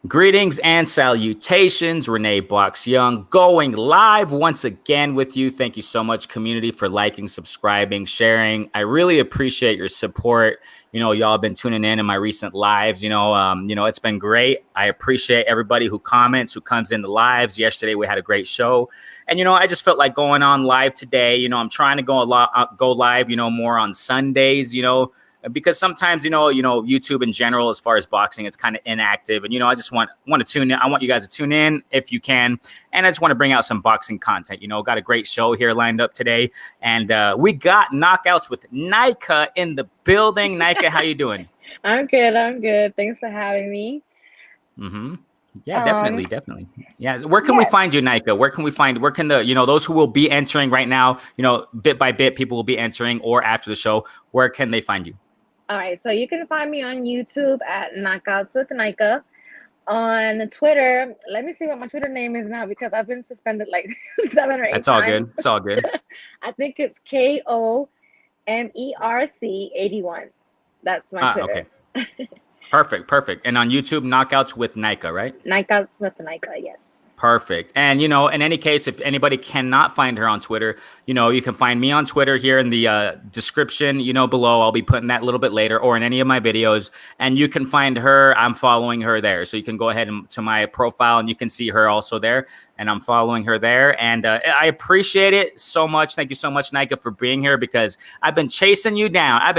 Greetings and salutations, Renee Box Young, going live once again with you. Thank you so much, community, for liking, subscribing, sharing. I really appreciate your support. Y'all have been tuning in my recent lives. It's been great. I appreciate everybody who comments, who comes in the lives. Yesterday we had a great show, and I just felt like going on live today. I'm trying to go live, more on Sundays. Because sometimes YouTube in general, as far as boxing, it's kind of inactive, and I just want to tune in. I want you guys to tune in if you can, and I just want to bring out some boxing content. Got a great show here lined up today, and we got knockouts with Nayka in the building. Nayka, how you doing? I'm good. Thanks for having me. Yeah, definitely. Yeah. Where can we find you, Nayka? Where can those who will be entering right now, bit by bit, people will be entering, or after the show, where can they find you? All right, so you can find me on YouTube at Knockouts with Nayka. On Twitter, let me see what my Twitter name is now because I've been suspended like 7 or 8 That's all times. good. It's all good. I think it's KOMERC81. That's my Twitter. Okay. Perfect. And on YouTube, Knockouts with Nayka, right? Knockouts with Nayka, yes. Perfect. And, in any case, if anybody cannot find her on Twitter, you can find me on Twitter here in the description, below. I'll be putting that a little bit later, or in any of my videos. And you can find her. I'm following her there. So you can go ahead to my profile and you can see her also there. And I'm following her there. And I appreciate it so much. Thank you so much, Nayka, for being here, because I've been chasing you down. I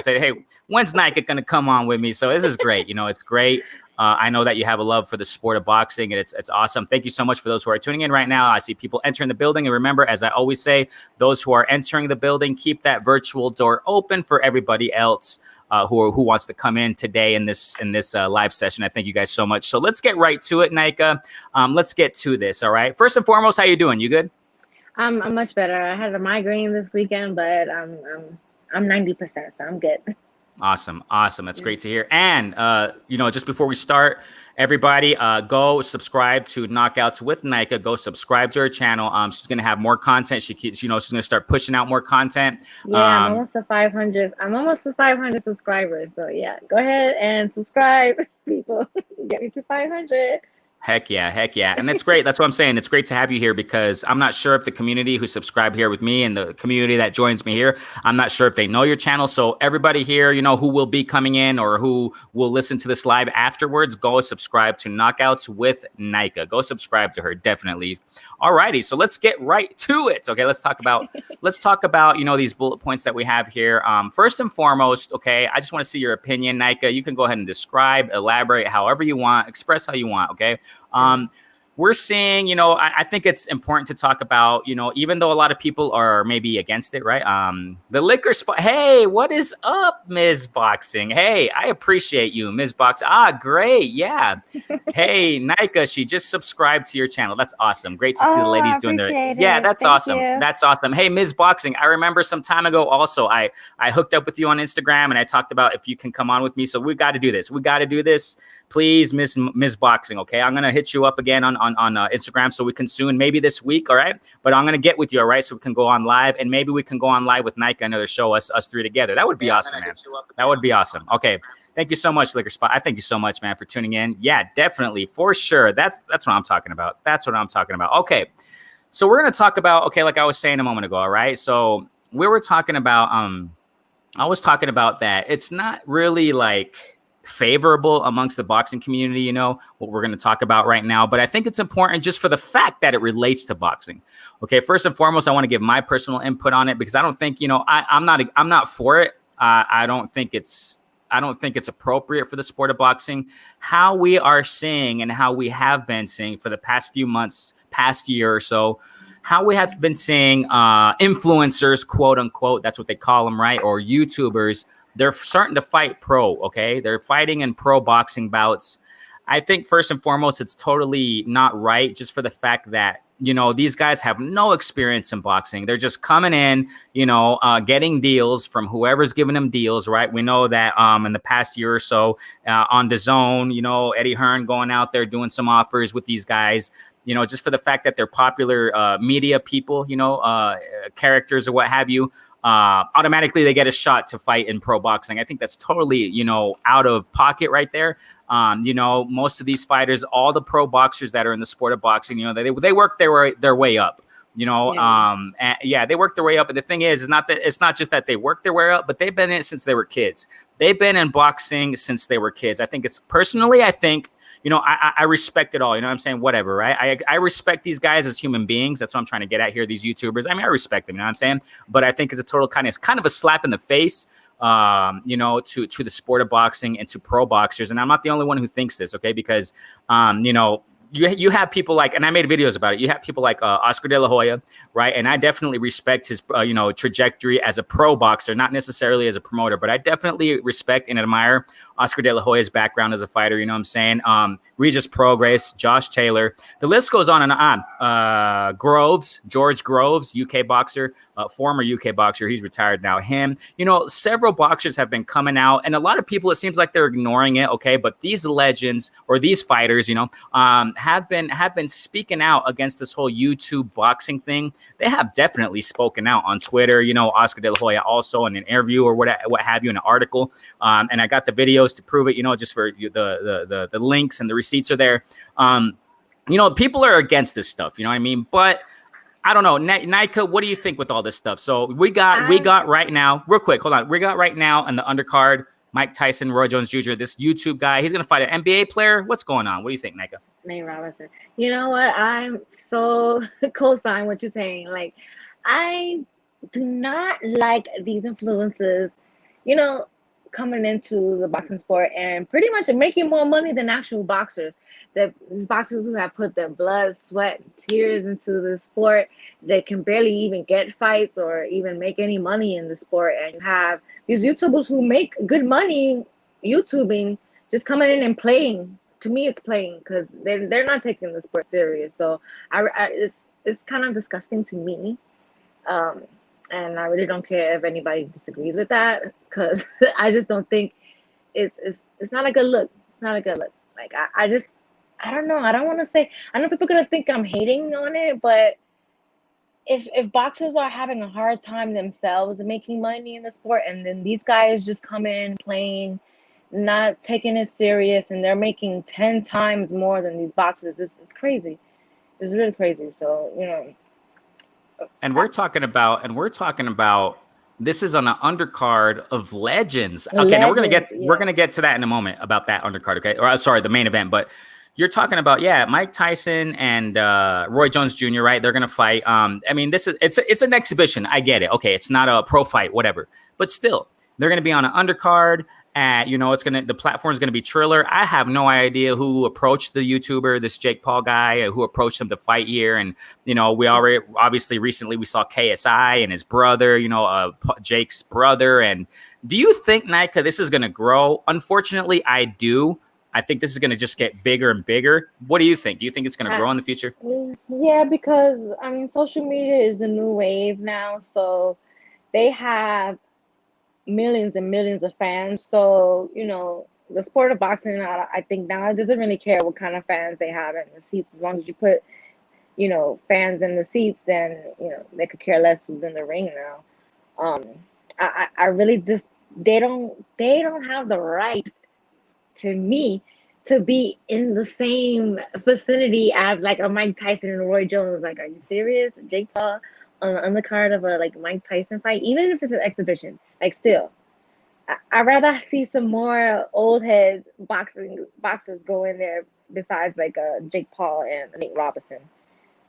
said, hey, when's Nayka going to come on with me? So this is great. It's great. I know that you have a love for the sport of boxing, and it's awesome. Thank you so much for those who are tuning in right now. I see people entering the building. And remember, as I always say, those who are entering the building, keep that virtual door open for everybody else who wants to come in today in this live session. I thank you guys so much. So let's get right to it, Nayka. Let's get to this. All right. First and foremost, how you doing? You good? I'm much better. I had a migraine this weekend, but I'm 90%, so I'm good. Awesome. That's great to hear. And, just before we start, everybody, go subscribe to Knockouts with Nayka. Go subscribe to her channel. She's going to have more content. She's going to start pushing out more content. Yeah, I'm almost to 500. I'm almost to 500 subscribers. So yeah, go ahead and subscribe, people. Get me to 500. Heck yeah. And that's great. That's what I'm saying. It's great to have you here, because I'm not sure if the community who subscribed here with me and the community that joins me here, I'm not sure if they know your channel. So everybody here, who will be coming in or who will listen to this live afterwards, go subscribe to Knockouts with Nayka. Go subscribe to her, definitely. All righty. So let's get right to it. Okay, let's talk about these bullet points that we have here. First and foremost, okay, I just want to see your opinion, Nayka. You can go ahead and describe, elaborate however you want, express how you want, okay? We're seeing, I think it's important to talk about, even though a lot of people are maybe against it, right? The Li-quor Spot. Hey, what is up, Ms. Boxing? Hey, I appreciate you, Ms. Boxing. Great. Yeah. Hey, Nayka, she just subscribed to your channel. That's awesome. Great to see the ladies doing their. Yeah, that's awesome. That's awesome. Hey, Ms. Boxing, I remember some time ago also, I hooked up with you on Instagram and I talked about if you can come on with me. So we've got to do this. Please, Ms. Boxing. Okay. I'm going to hit you up again on Instagram so we can soon, maybe this week. All right. But I'm going to get with you. All right. So we can go on live, and maybe we can go on live with Nayka, another show, us three together. That would be awesome, man. That would be awesome. Okay. Thank you so much, Li-quor Spot. I thank you so much, man, for tuning in. Yeah, definitely. For sure. That's what I'm talking about. Okay. So we're going to talk about, okay, like I was saying a moment ago. All right. So we were talking about, I was talking about that. It's not really like favorable amongst the boxing community, what we're going to talk about right now. But I think it's important just for the fact that it relates to boxing. Okay, first and foremost, I want to give my personal input on it, because I don't think, I'm not for it. I don't think it's appropriate for the sport of boxing. How we are seeing and how we have been seeing for the past few months, past year or so, how we have been seeing influencers, quote unquote, that's what they call them, right? Or YouTubers. They're starting to fight pro, okay? They're fighting in pro boxing bouts. I think first and foremost, it's totally not right, just for the fact that, these guys have no experience in boxing. They're just coming in, getting deals from whoever's giving them deals, right? We know that in the past year or so on DAZN, Eddie Hearn going out there doing some offers with these guys. you know, just for the fact that they're popular media people, you know, characters or what have you, automatically they get a shot to fight in pro boxing. I think that's totally, you know, out of pocket right there. You know, most of these fighters, all the pro boxers that are in the sport of boxing, you know, they work their way up. You know, they work their way up. And the thing is not that it's not just that they work their way up, but they've been in it since they were kids. They've been in boxing since they were kids. I think it's personally, I think, you know, I respect it all. You know what I'm saying? Whatever, right? I respect these guys as human beings. That's what I'm trying to get at here. These YouTubers. I mean, I respect them. You know what I'm saying? But I think it's a total kind of a slap in the face, you know, to the sport of boxing and to pro boxers. And I'm not the only one who thinks this, okay? Because, you know, you have people like, and I made videos about it. You have people like Oscar De La Hoya, right? And I definitely respect his, you know, trajectory as a pro boxer, not necessarily as a promoter, but I definitely respect and admire Oscar De La Hoya's background as a fighter. You know what I'm saying? Regis Prograis, Josh Taylor, the list goes on and on. George Groves, UK boxer, former UK boxer. He's retired now. Him, you know, several boxers have been coming out, and a lot of people, it seems like they're ignoring it. Okay, but these legends or these fighters, you know, have been speaking out against this whole YouTube boxing thing. They have definitely spoken out on Twitter. You know, Oscar De La Hoya also in an interview or what have you, in an article. And I got the videos to prove it. You know, just for the links and the receipts are there. You know, people are against this stuff. You know what I mean? But I don't know, Nayka, what do you think with all this stuff? So we got right now, real quick, hold on. We got right now in the undercard, Mike Tyson, Roy Jones Jr., this YouTube guy. He's going to fight an NBA player. What's going on? What do you think, Nayka? Nate Robinson. You know what? I'm so co-sign what you're saying. Like, I do not like these influences, you know, coming into the boxing sport and pretty much making more money than actual boxers. The boxers who have put their blood, sweat, tears into the sport, they can barely even get fights or even make any money in the sport. And you have these YouTubers who make good money YouTubing, just coming in and playing. To me, it's playing because they're not taking the sport serious. So it's kind of disgusting to me. And I really don't care if anybody disagrees with that, because I just don't think it's not a good look. It's not a good look. Like, I don't know. I don't want to say, I know people are going to think I'm hating on it, but if boxers are having a hard time themselves making money in the sport, and then these guys just come in playing, not taking it serious, and they're making 10 times more than these boxers, it's crazy. It's really crazy. So, you know. And we're talking about this is on an undercard of legends. Okay, now we're gonna get to that in a moment about that undercard. Okay, or sorry, the main event. But you're talking about Mike Tyson and Roy Jones Jr. Right? They're gonna fight. I mean, it's an exhibition. I get it. Okay, it's not a pro fight, whatever. But still, they're gonna be on an undercard. You know, the platform is going to be Triller. I have no idea who approached the YouTuber, this Jake Paul guy, who approached him to fight here. And, you know, we already, obviously recently we saw KSI and his brother, you know, Jake's brother. And do you think, Nayka, this is going to grow? Unfortunately, I do. I think this is going to just get bigger and bigger. What do you think? Do you think it's going to grow in the future? Yeah, because, I mean, social media is the new wave now. So they have millions and millions of fans. So, you know, the sport of boxing, I think now, it doesn't really care what kind of fans they have in the seats. As long as you put, you know, fans in the seats, then, you know, they could care less who's in the ring now. I really just, they don't have the right, to me, to be in the same vicinity as like a Mike Tyson and Roy Jones. Like, are you serious? Jake Paul on the card of a like Mike Tyson fight, even if it's an exhibition, like, still, I'd rather see some more old heads boxers go in there besides like Jake Paul and Nate Robinson.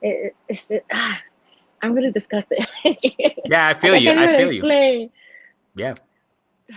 It's just, I'm really disgusted. Yeah, I feel you. I feel you.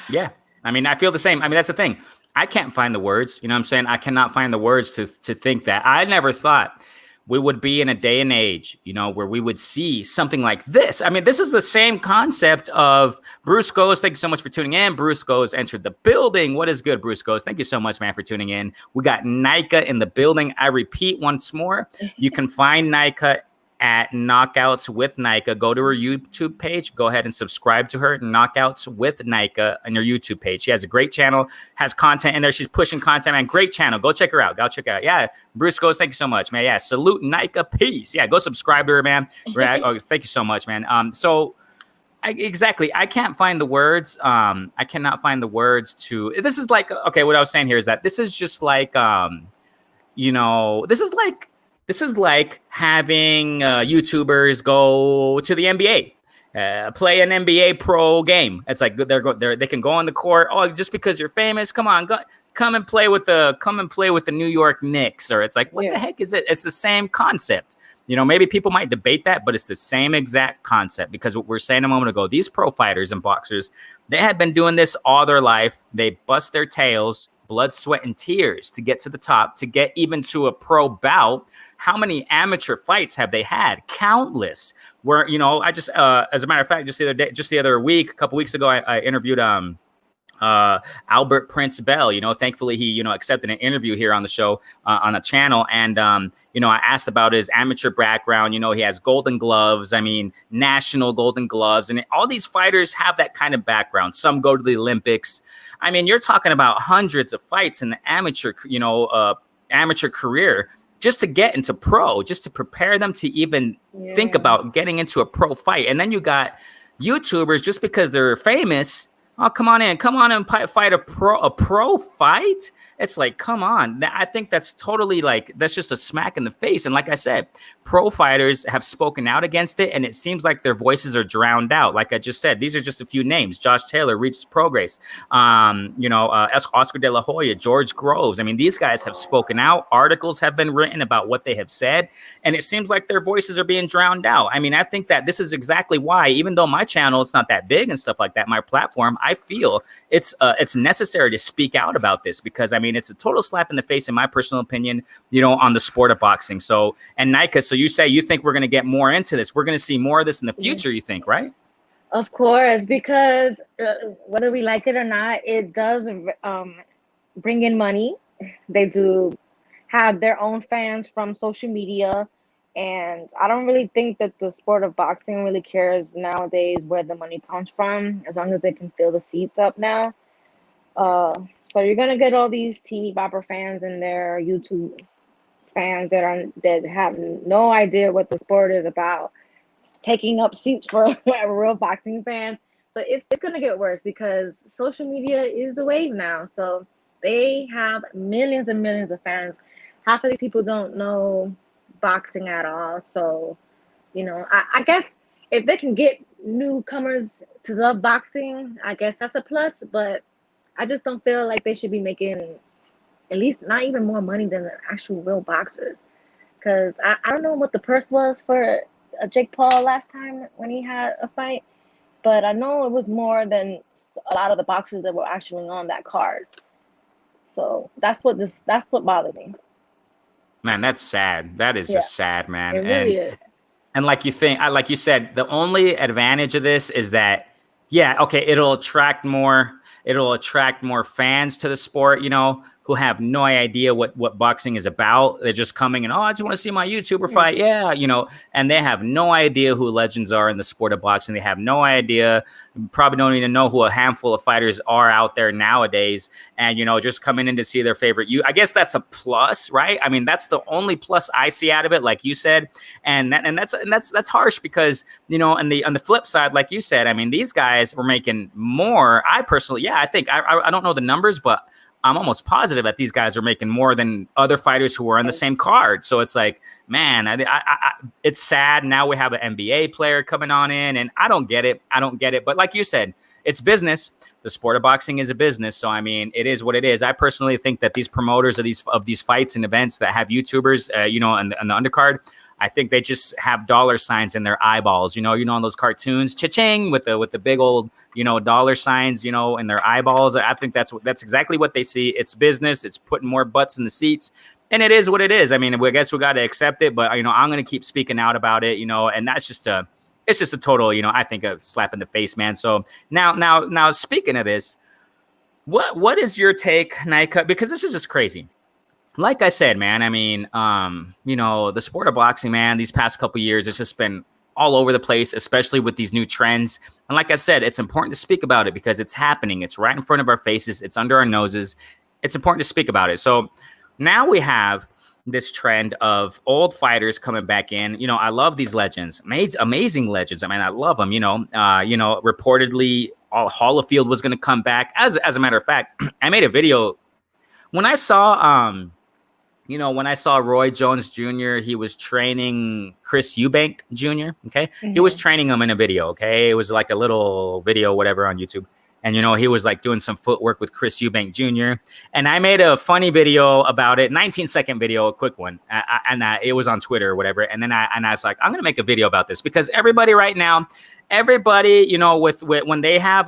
Yeah. I mean, I feel the same. I mean, that's the thing. I can't find the words. You know what I'm saying? I cannot find the words to think that. I never thought we would be in a day and age, you know, where we would see something like this. I mean, this is the same concept of Bruce Goes. Thank you so much for tuning in. Bruce Goes entered the building. What is good, Bruce Goes? Thank you so much, man, for tuning in. We got Nayka in the building. I repeat once more, you can find Nayka at Knockouts with Nayka. Go to her YouTube page. Go ahead and subscribe to her, Knockouts with Nayka, on your YouTube page. She has a great channel, has content in there. She's pushing content, man. Great channel. Go check her out. Go check her out. Yeah, Bruce goes, thank you so much, man. Yeah, salute Nayka. Peace. Yeah, go subscribe to her, man. Oh, thank you so much, man. Exactly. I can't find the words. I cannot find the words to. This is like, okay, what I was saying here is that this is just like, this is like having YouTubers go to the NBA, play an NBA pro game. It's like they can go on the court. Oh, just because you're famous, come on, come and play with the New York Knicks. Or it's like, what the heck is it? It's the same concept. Maybe people might debate that, but it's the same exact concept, because what we're saying a moment ago, these pro fighters and boxers, they had been doing this all their life. They bust their tails, blood, sweat, and tears to get to the top, to get even to a pro bout. How many amateur fights have they had? Countless. Where, I just, as a matter of fact, just the other week, a couple weeks ago, I interviewed, Albert Prince Bell. Thankfully he accepted an interview here on the show, on the channel, and I asked about his amateur background. He has golden gloves, national golden gloves, and all these fighters have that kind of background. Some go to the Olympics. You're talking about hundreds of fights in the amateur career, just to get into pro, just to prepare them to even think about getting into a pro fight. And then you got YouTubers, just because they're famous. Oh, come on and fight a pro fight. It's like, come on. I think that's totally that's just a smack in the face. And like I said, pro fighters have spoken out against it, and it seems like their voices are drowned out. Like I just said, these are just a few names. Josh Taylor, Regis Prograis, Oscar De La Hoya, George Groves. These guys have spoken out. Articles have been written about what they have said, and it seems like their voices are being drowned out. I think that this is exactly why, even though my channel is not that big and stuff like that, my platform, I feel it's necessary to speak out about this, because it's a total slap in the face, in my personal opinion, on the sport of boxing. So, and Nayka, so you say you think we're going to get more into this? We're going to see more of this in the future, you think, right? Of course, because whether we like it or not, it does bring in money. They do have their own fans from social media, and I don't really think that the sport of boxing really cares nowadays where the money comes from, as long as they can fill the seats up now. So you're gonna get all these TV Bopper fans and their YouTube fans that have no idea what the sport is about, taking up seats for real boxing fans. So it's gonna get worse, because social media is the wave now. So they have millions and millions of fans. Half of the people don't know boxing at all. So, I guess if they can get newcomers to love boxing, I guess that's a plus. But I just don't feel like they should be making at least not even more money than the actual real boxers. Because I don't know what the purse was for Jake Paul last time when he had a fight, but I know it was more than a lot of the boxers that were actually on that card. So that's what bothers me. Man, that's sad. That is just sad, man. It really is. And like you said, the only advantage of this is that, it'll attract more fans to the sport, who have no idea what boxing is about. They're just coming and, I just want to see my YouTuber fight. Yeah, and they have no idea who legends are in the sport of boxing. They have no idea, probably don't even know who a handful of fighters are out there nowadays. And, just coming in to see their favorite. I guess that's a plus, right? That's the only plus I see out of it, like you said. And that's harsh, because, on the flip side, like you said, these guys were making more. I personally, I think, I don't know the numbers, but I'm almost positive that these guys are making more than other fighters who were on the same card. So it's like, man, it's sad. Now we have an NBA player coming on in, and I don't get it. But like you said, it's business. The sport of boxing is a business. So, it is what it is. I personally think that these promoters of these fights and events that have YouTubers, on the undercard, I think they just have dollar signs in their eyeballs, on those cartoons, cha-ching, with the big old, dollar signs, in their eyeballs. I think that's exactly what they see. It's business. It's putting more butts in the seats, and it is what it is. I guess we got to accept it, but I'm going to keep speaking out about it, and that's just it's just a total, I think, a slap in the face, man. So now speaking of this, what is your take, Nayka? Because this is just crazy. like I said, man, I mean, the sport of boxing, man, these past couple years, it's just been all over the place, especially with these new trends. And like I said, it's important to speak about it because it's happening. It's right in front of our faces. It's under our noses. It's important to speak about it. So now we have this trend of old fighters coming back in. I love these legends, amazing legends. I mean, I love them. Reportedly, Holyfield was going to come back. As a matter of fact, I made a video when I saw when I saw Roy Jones Jr., he was training Chris Eubank Jr. Okay. He was Mm-hmm. training him in a video. Okay. It was like a little video, whatever, on YouTube. And, he was like doing some footwork with Chris Eubank Jr. And I made a funny video about it, 19-second video, a quick one. It was on Twitter or whatever. And then I was like, I'm going to make a video about this because everybody right now, with when they have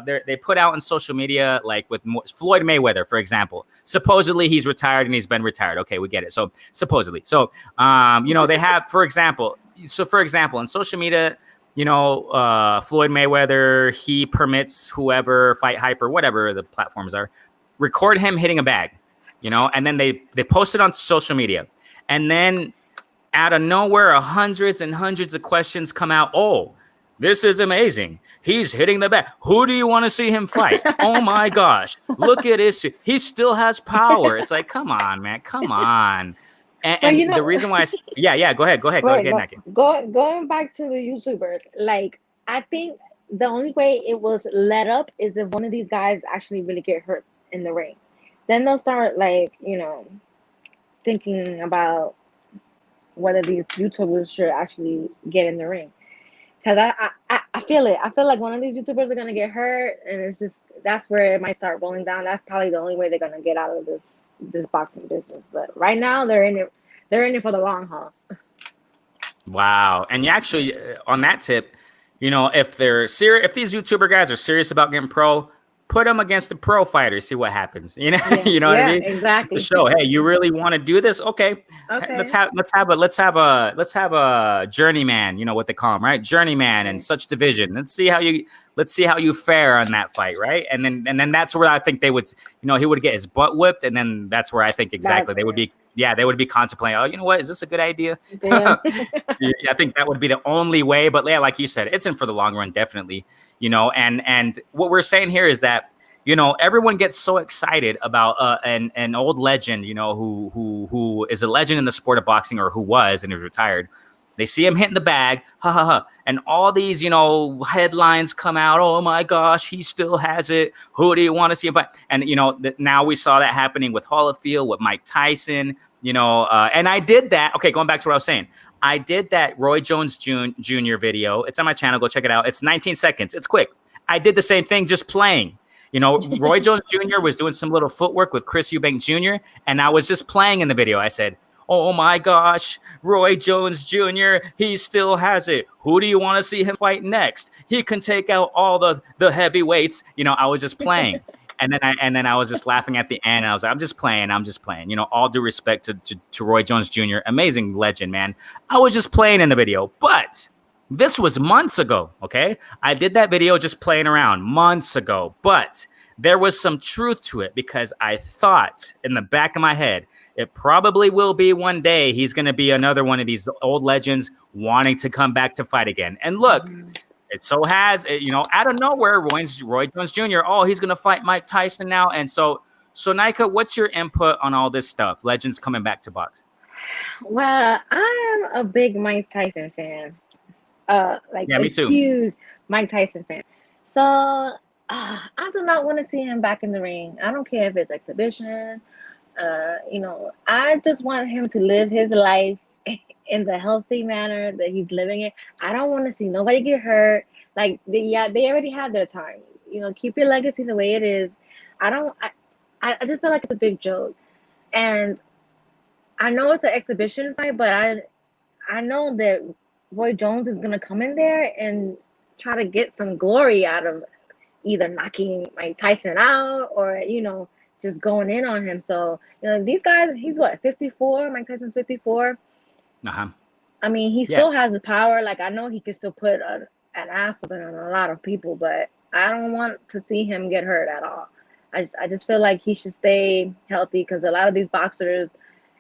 they put out on social media, like with Floyd Mayweather, for example, supposedly he's retired and he's been retired. Okay, we get it. So supposedly, they have, for example, on social media, Floyd Mayweather, he permits whoever, Fight Hyper, whatever the platforms are, record him hitting a bag, and then they post it on social media, and then out of nowhere, hundreds and hundreds of questions come out. Oh, this is amazing. He's hitting the bag. Who do you want to see him fight? Oh my gosh. Look at this. He still has power. It's like, come on, man. Come on. And, But and the reason why yeah, go ahead. Go right, ahead, Naki. going back to the YouTubers, like I think the only way it was let up is if one of these guys actually really get hurt in the ring. Then they'll start like, thinking about whether these YouTubers should actually get in the ring. Cause I feel it. I feel like one of these YouTubers are gonna get hurt, and it's just that's where it might start rolling down. That's probably the only way they're gonna get out of this boxing business. But right now they're in it. They're in it for the long haul. Wow. And you actually, on that tip, if they're serious, if these YouTuber guys are serious about getting pro, put them against the pro fighters, see what happens. Yeah, You know what I yeah, mean? exactly. To show, hey, you really want to do this? Okay, let's Okay, have a journeyman. What they call him, right? Journeyman and right. such division. Let's see how you fare on that fight, right? And then that's where I think they would, he would get his butt whipped, and then that's where I think exactly That's they would be. Yeah, they would be contemplating. Oh, you know what? Is this a good idea? yeah. I think that would be the only way. But yeah, like you said, it's in for the long run, definitely. And what we're saying here is that everyone gets so excited about an old legend, who is a legend in the sport of boxing, or who was and is retired. They see him hitting the bag, ha ha ha, and all these headlines come out. Oh my gosh, he still has it. Who do you want to see him fight? And now we saw that happening with Holyfield, with Mike Tyson. And I did that. Okay, going back to what I was saying. I did that Roy Jones Jr. video. It's on my channel. Go check it out. It's 19 seconds. It's quick. I did the same thing, just playing. Roy Jones Jr. was doing some little footwork with Chris Eubank Jr., and I was just playing in the video. I said, oh my gosh, Roy Jones Jr., he still has it. Who do you want to see him fight next? He can take out all the heavyweights. I was just playing. And then I was just laughing at the end. And I was like, I'm just playing. All due respect to Roy Jones Jr., amazing legend, man. I was just playing in the video. But this was months ago, okay? I did that video just playing around months ago. But there was some truth to it because I thought in the back of my head, it probably will be one day he's going to be another one of these old legends wanting to come back to fight again. And look, it so has, out of nowhere, Roy Jones Jr., oh, he's going to fight Mike Tyson now. And so Nayka, what's your input on all this stuff? Legends coming back to box. Well, I am a big Mike Tyson fan. Like Yeah, a me too. huge Mike Tyson fan. So I do not want to see him back in the ring. I don't care if it's exhibition. I just want him to live his life in the healthy manner that he's living it. I don't want to see nobody get hurt. Like they already had their time. Keep your legacy the way it is. I don't. I just feel like it's a big joke, and I know it's an exhibition fight, but I know that Roy Jones is gonna come in there and try to get some glory out of either knocking Mike Tyson out or just going in on him. So these guys, he's what, 54? Mike Tyson's 54. Uh-huh. I mean, he still has the power. Like I know he can still put an ass whooping on a lot of people, but I don't want to see him get hurt at all. I just feel like he should stay healthy because a lot of these boxers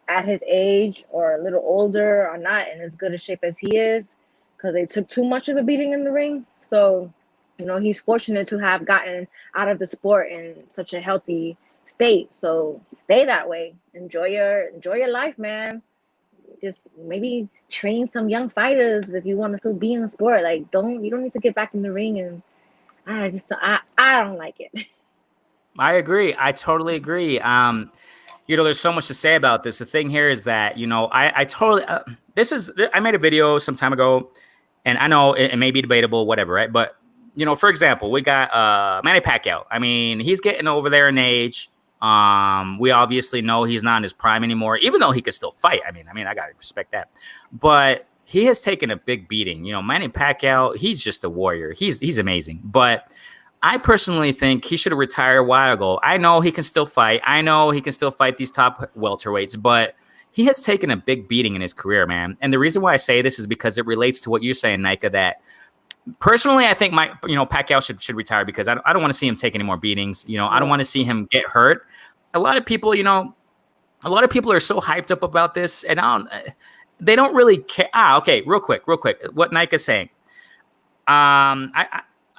at his age or a little older are not in as good a shape as he is because they took too much of a beating in the ring. So, he's fortunate to have gotten out of the sport in such a healthy state. So stay that way. Enjoy your life, man. Just maybe train some young fighters if you want to still be in the sport. Like you don't need to get back in the ring and I don't like it. I agree. I totally agree. There's so much to say about this. The thing here is that, I totally, I made a video some time ago, and I know it may be debatable, whatever, right? But, for example, we got Manny Pacquiao. I mean, he's getting over there in age. We obviously know he's not in his prime anymore, even though he could still fight. I mean, I got to respect that. But he has taken a big beating. Manny Pacquiao, he's just a warrior. He's amazing. But I personally think he should have retired a while ago. I know he can still fight. I know he can still fight these top welterweights, but he has taken a big beating in his career, man. And the reason why I say this is because it relates to what you're saying, Nayka, that personally, I think Pacquiao should retire because I don't want to see him take any more beatings. I don't want to see him get hurt. A lot of people are so hyped up about this, and they don't really care. Okay, real quick. What Nayka's saying.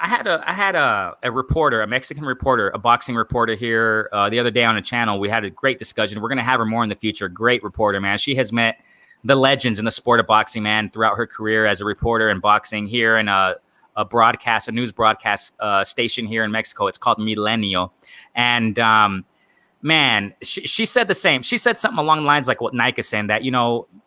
I had a reporter, a Mexican reporter, a boxing reporter here the other day on a channel. We had a great discussion. We're going to have her more in the future. Great reporter, man. She has met the legends in the sport of boxing, man, throughout her career as a reporter in boxing here in a news broadcast station here in Mexico. It's called Milenio. And man, she said the same. She said something along the lines like what Nayka's saying, that,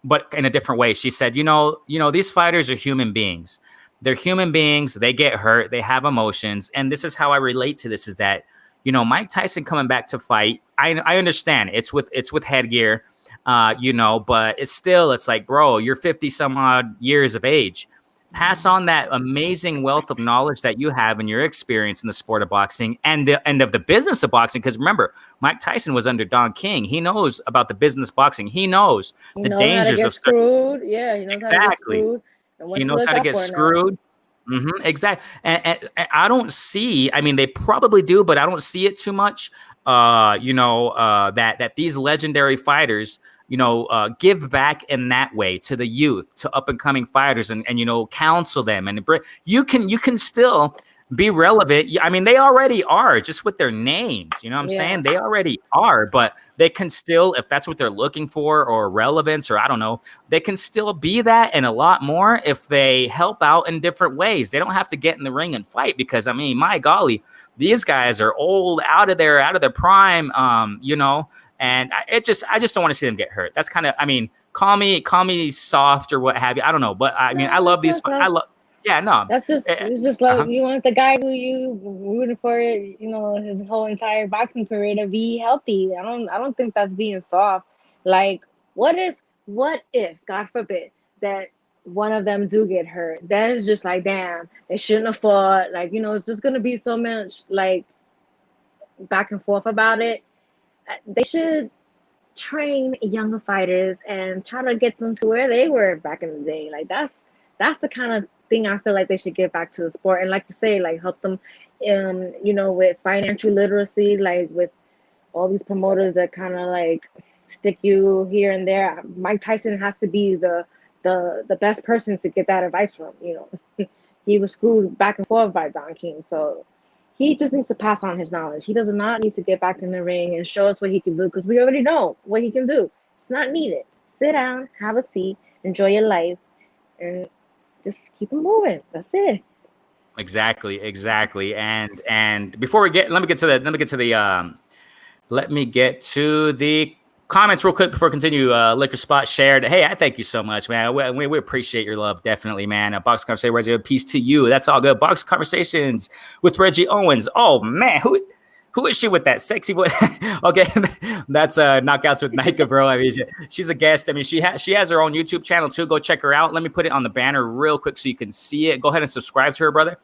but in a different way. She said, these fighters are human beings. They're human beings. They get hurt. They have emotions. And this is how I relate to this is that, Mike Tyson coming back to fight. I understand it's with headgear, but it's like, bro, you're 50 some odd years of age. Pass on that amazing wealth of knowledge that you have and your experience in the sport of boxing and the end of the business of boxing. Because remember, Mike Tyson was under Don King. He knows about the business of boxing. He knows the dangers of screwed. Yeah, he knows how to get screwed. He knows how to get screwed. Mm-hmm, exactly. And I don't see, they probably do, but I don't see it too much, that these legendary fighters, give back in that way to the youth, to up and coming fighters and counsel them. And you can still be relevant. They already are just with their names. You know what I'm saying? They already are, but they can still, if that's what they're looking for or relevance, or I don't know, they can still be that and a lot more if they help out in different ways. They don't have to get in the ring and fight because, my golly, these guys are old, out of their prime, and I just don't want to see them get hurt. That's kind of, call me soft or what have you. I don't know, but I love these. Yeah, no. That's just it's just like you want the guy who you rooting for, his whole entire boxing career to be healthy. I don't think that's being soft. Like, what if, God forbid, that one of them do get hurt? Then it's just like, damn, they shouldn't have fought. Like, it's just gonna be so much like back and forth about it. They should train younger fighters and try to get them to where they were back in the day. Like that's the kind of thing I feel like they should get back to the sport. And like you say, like help them with financial literacy, like with all these promoters that kind of like stick you here and there. Mike Tyson has to be the best person to get that advice from. He was screwed back and forth by Don King, so he just needs to pass on his knowledge. He does not need to get back in the ring and show us what he can do because we already know what he can do. It's not needed. Sit down, have a seat, enjoy your life, and just keep it moving. That's it. Exactly. And before we let me get to the comments real quick before we continue. Li-quor Spot shared. Hey, I thank you so much, man. We appreciate your love, definitely, man. Box Conversation, Reggie, peace to you. That's all good. Box Conversations with Reggie Owens. Oh man, who is she with that sexy voice? Okay, that's Knockouts with Nayka, bro. She's a guest. She has her own YouTube channel too. Go check her out. Let me put it on the banner real quick so you can see it. Go ahead and subscribe to her, brother.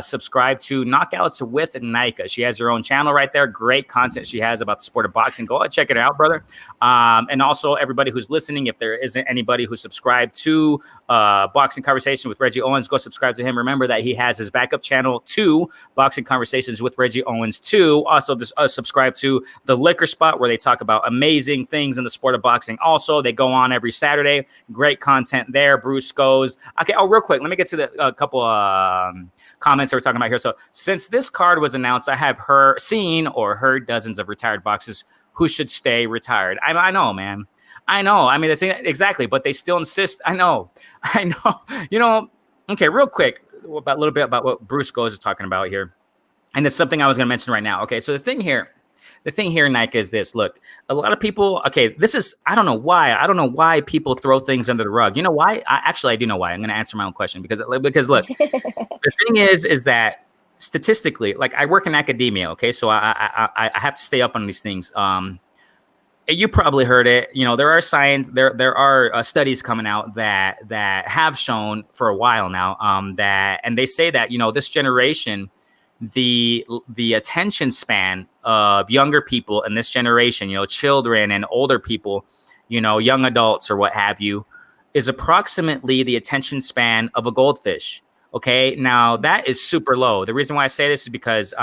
subscribe to Knockouts with Nayka. She has her own channel right there. Great content she has about the sport of boxing. Go ahead, check it out, brother. And also everybody who's listening, if there isn't anybody who subscribed to Boxing Conversation with Reggie Owens, go subscribe to him. Remember that he has his backup channel to Boxing Conversations with Reggie Owens too. Also, just subscribe to the Li-quor Spot, where they talk about amazing things in the sport of boxing. Also, they go on every Saturday. Great content there. Bruce goes. Okay. Oh, real quick, let me get to the couple comments that we're talking about here. So, since this card was announced, I have seen or heard dozens of retired boxers who should stay retired. I know, man. I know. I mean, that's exactly, but they still insist. I know. You know. Okay, real quick, a little bit about what Bruce Goes is talking about here, and it's something I was going to mention right now. Okay, so the thing here, Nayka, is this. Look, a lot of people. Okay, this is. I don't know why people throw things under the rug. You know why? I do know why. I'm going to answer my own question because look, the thing is that statistically, like I work in academia. Okay, so I have to stay up on these things. You probably heard it. You know, there are there are studies coming out that have shown for a while now and they say that, you know, this generation, the attention span of younger people in this generation, you know, children and older people, you know, young adults or what have you, is approximately the attention span of a goldfish. Okay, now that is super low. The reason why I say this is because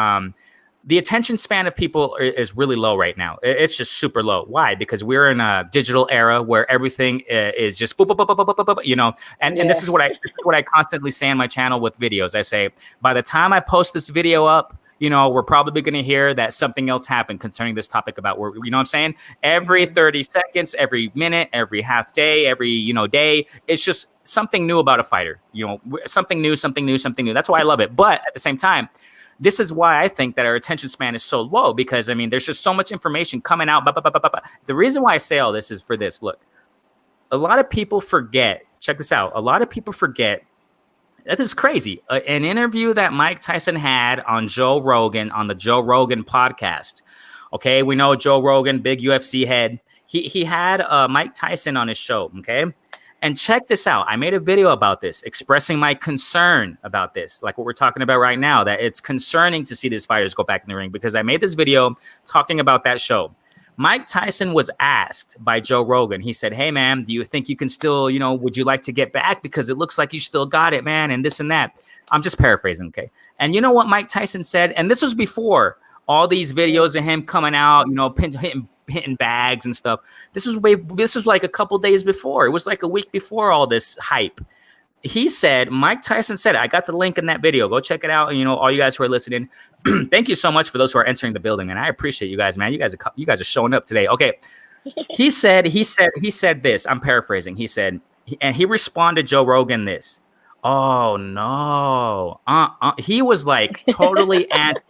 the attention span of people is really low right now. It's just super low. Why? Because we're in a digital era where everything is just boop, boop, boop, boop, boop, boop, boop, you know. And this is what I constantly say on my channel with videos. I say, by the time I post this video up, you know, we're probably going to hear that something else happened concerning this topic about where, you know what I'm saying? Every 30 seconds, every minute, every half day, every, you know, day, it's just something new about a fighter, you know, something new. That's why I love it. But at the same time, this is why I think that our attention span is so low, because, I mean, there's just so much information coming out. The reason why I say all this is for this. Look, a lot of people forget. Check this out. A lot of people forget. That is crazy. An interview that Mike Tyson had on Joe Rogan, on the Joe Rogan podcast. Okay, we know Joe Rogan, big UFC head. He had Mike Tyson on his show. Okay. And check this out. I made a video about this, expressing my concern about this, like what we're talking about right now, that it's concerning to see these fighters go back in the ring, because I made this video talking about that show. Mike Tyson was asked by Joe Rogan. He said, hey, man, do you think you can still, you know, would you like to get back? Because it looks like you still got it, man, and this and that. I'm just paraphrasing, okay? And you know what Mike Tyson said? And this was before all these videos of him coming out, you know, hitting bags and stuff. This was like a couple days before. It was like a week before all this hype. Mike Tyson said, I got the link in that video. Go check it out. And, you know, all you guys who are listening, thank you so much for those who are entering the building. And I appreciate you guys, man. You guys are showing up today. Okay. He said this, I'm paraphrasing. He said, and he responded Joe Rogan this. Oh no. He was like totally anti.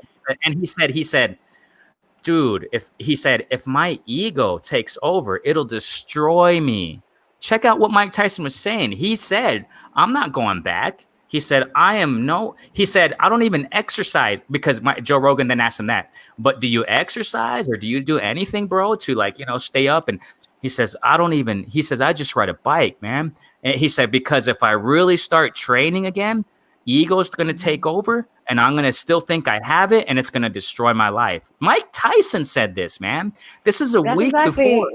And he said, dude, if my ego takes over, it'll destroy me. Check out what Mike Tyson was saying. He said, I'm not going back. He said, I don't even exercise, because Joe Rogan then asked him that. But do you exercise or do you do anything, bro, to, like, you know, stay up? And he says, I just ride a bike, man. And he said, because if I really start training again, ego's going to take over and I'm going to still think I have it, and it's going to destroy my life. Mike Tyson said this, man. This is week before.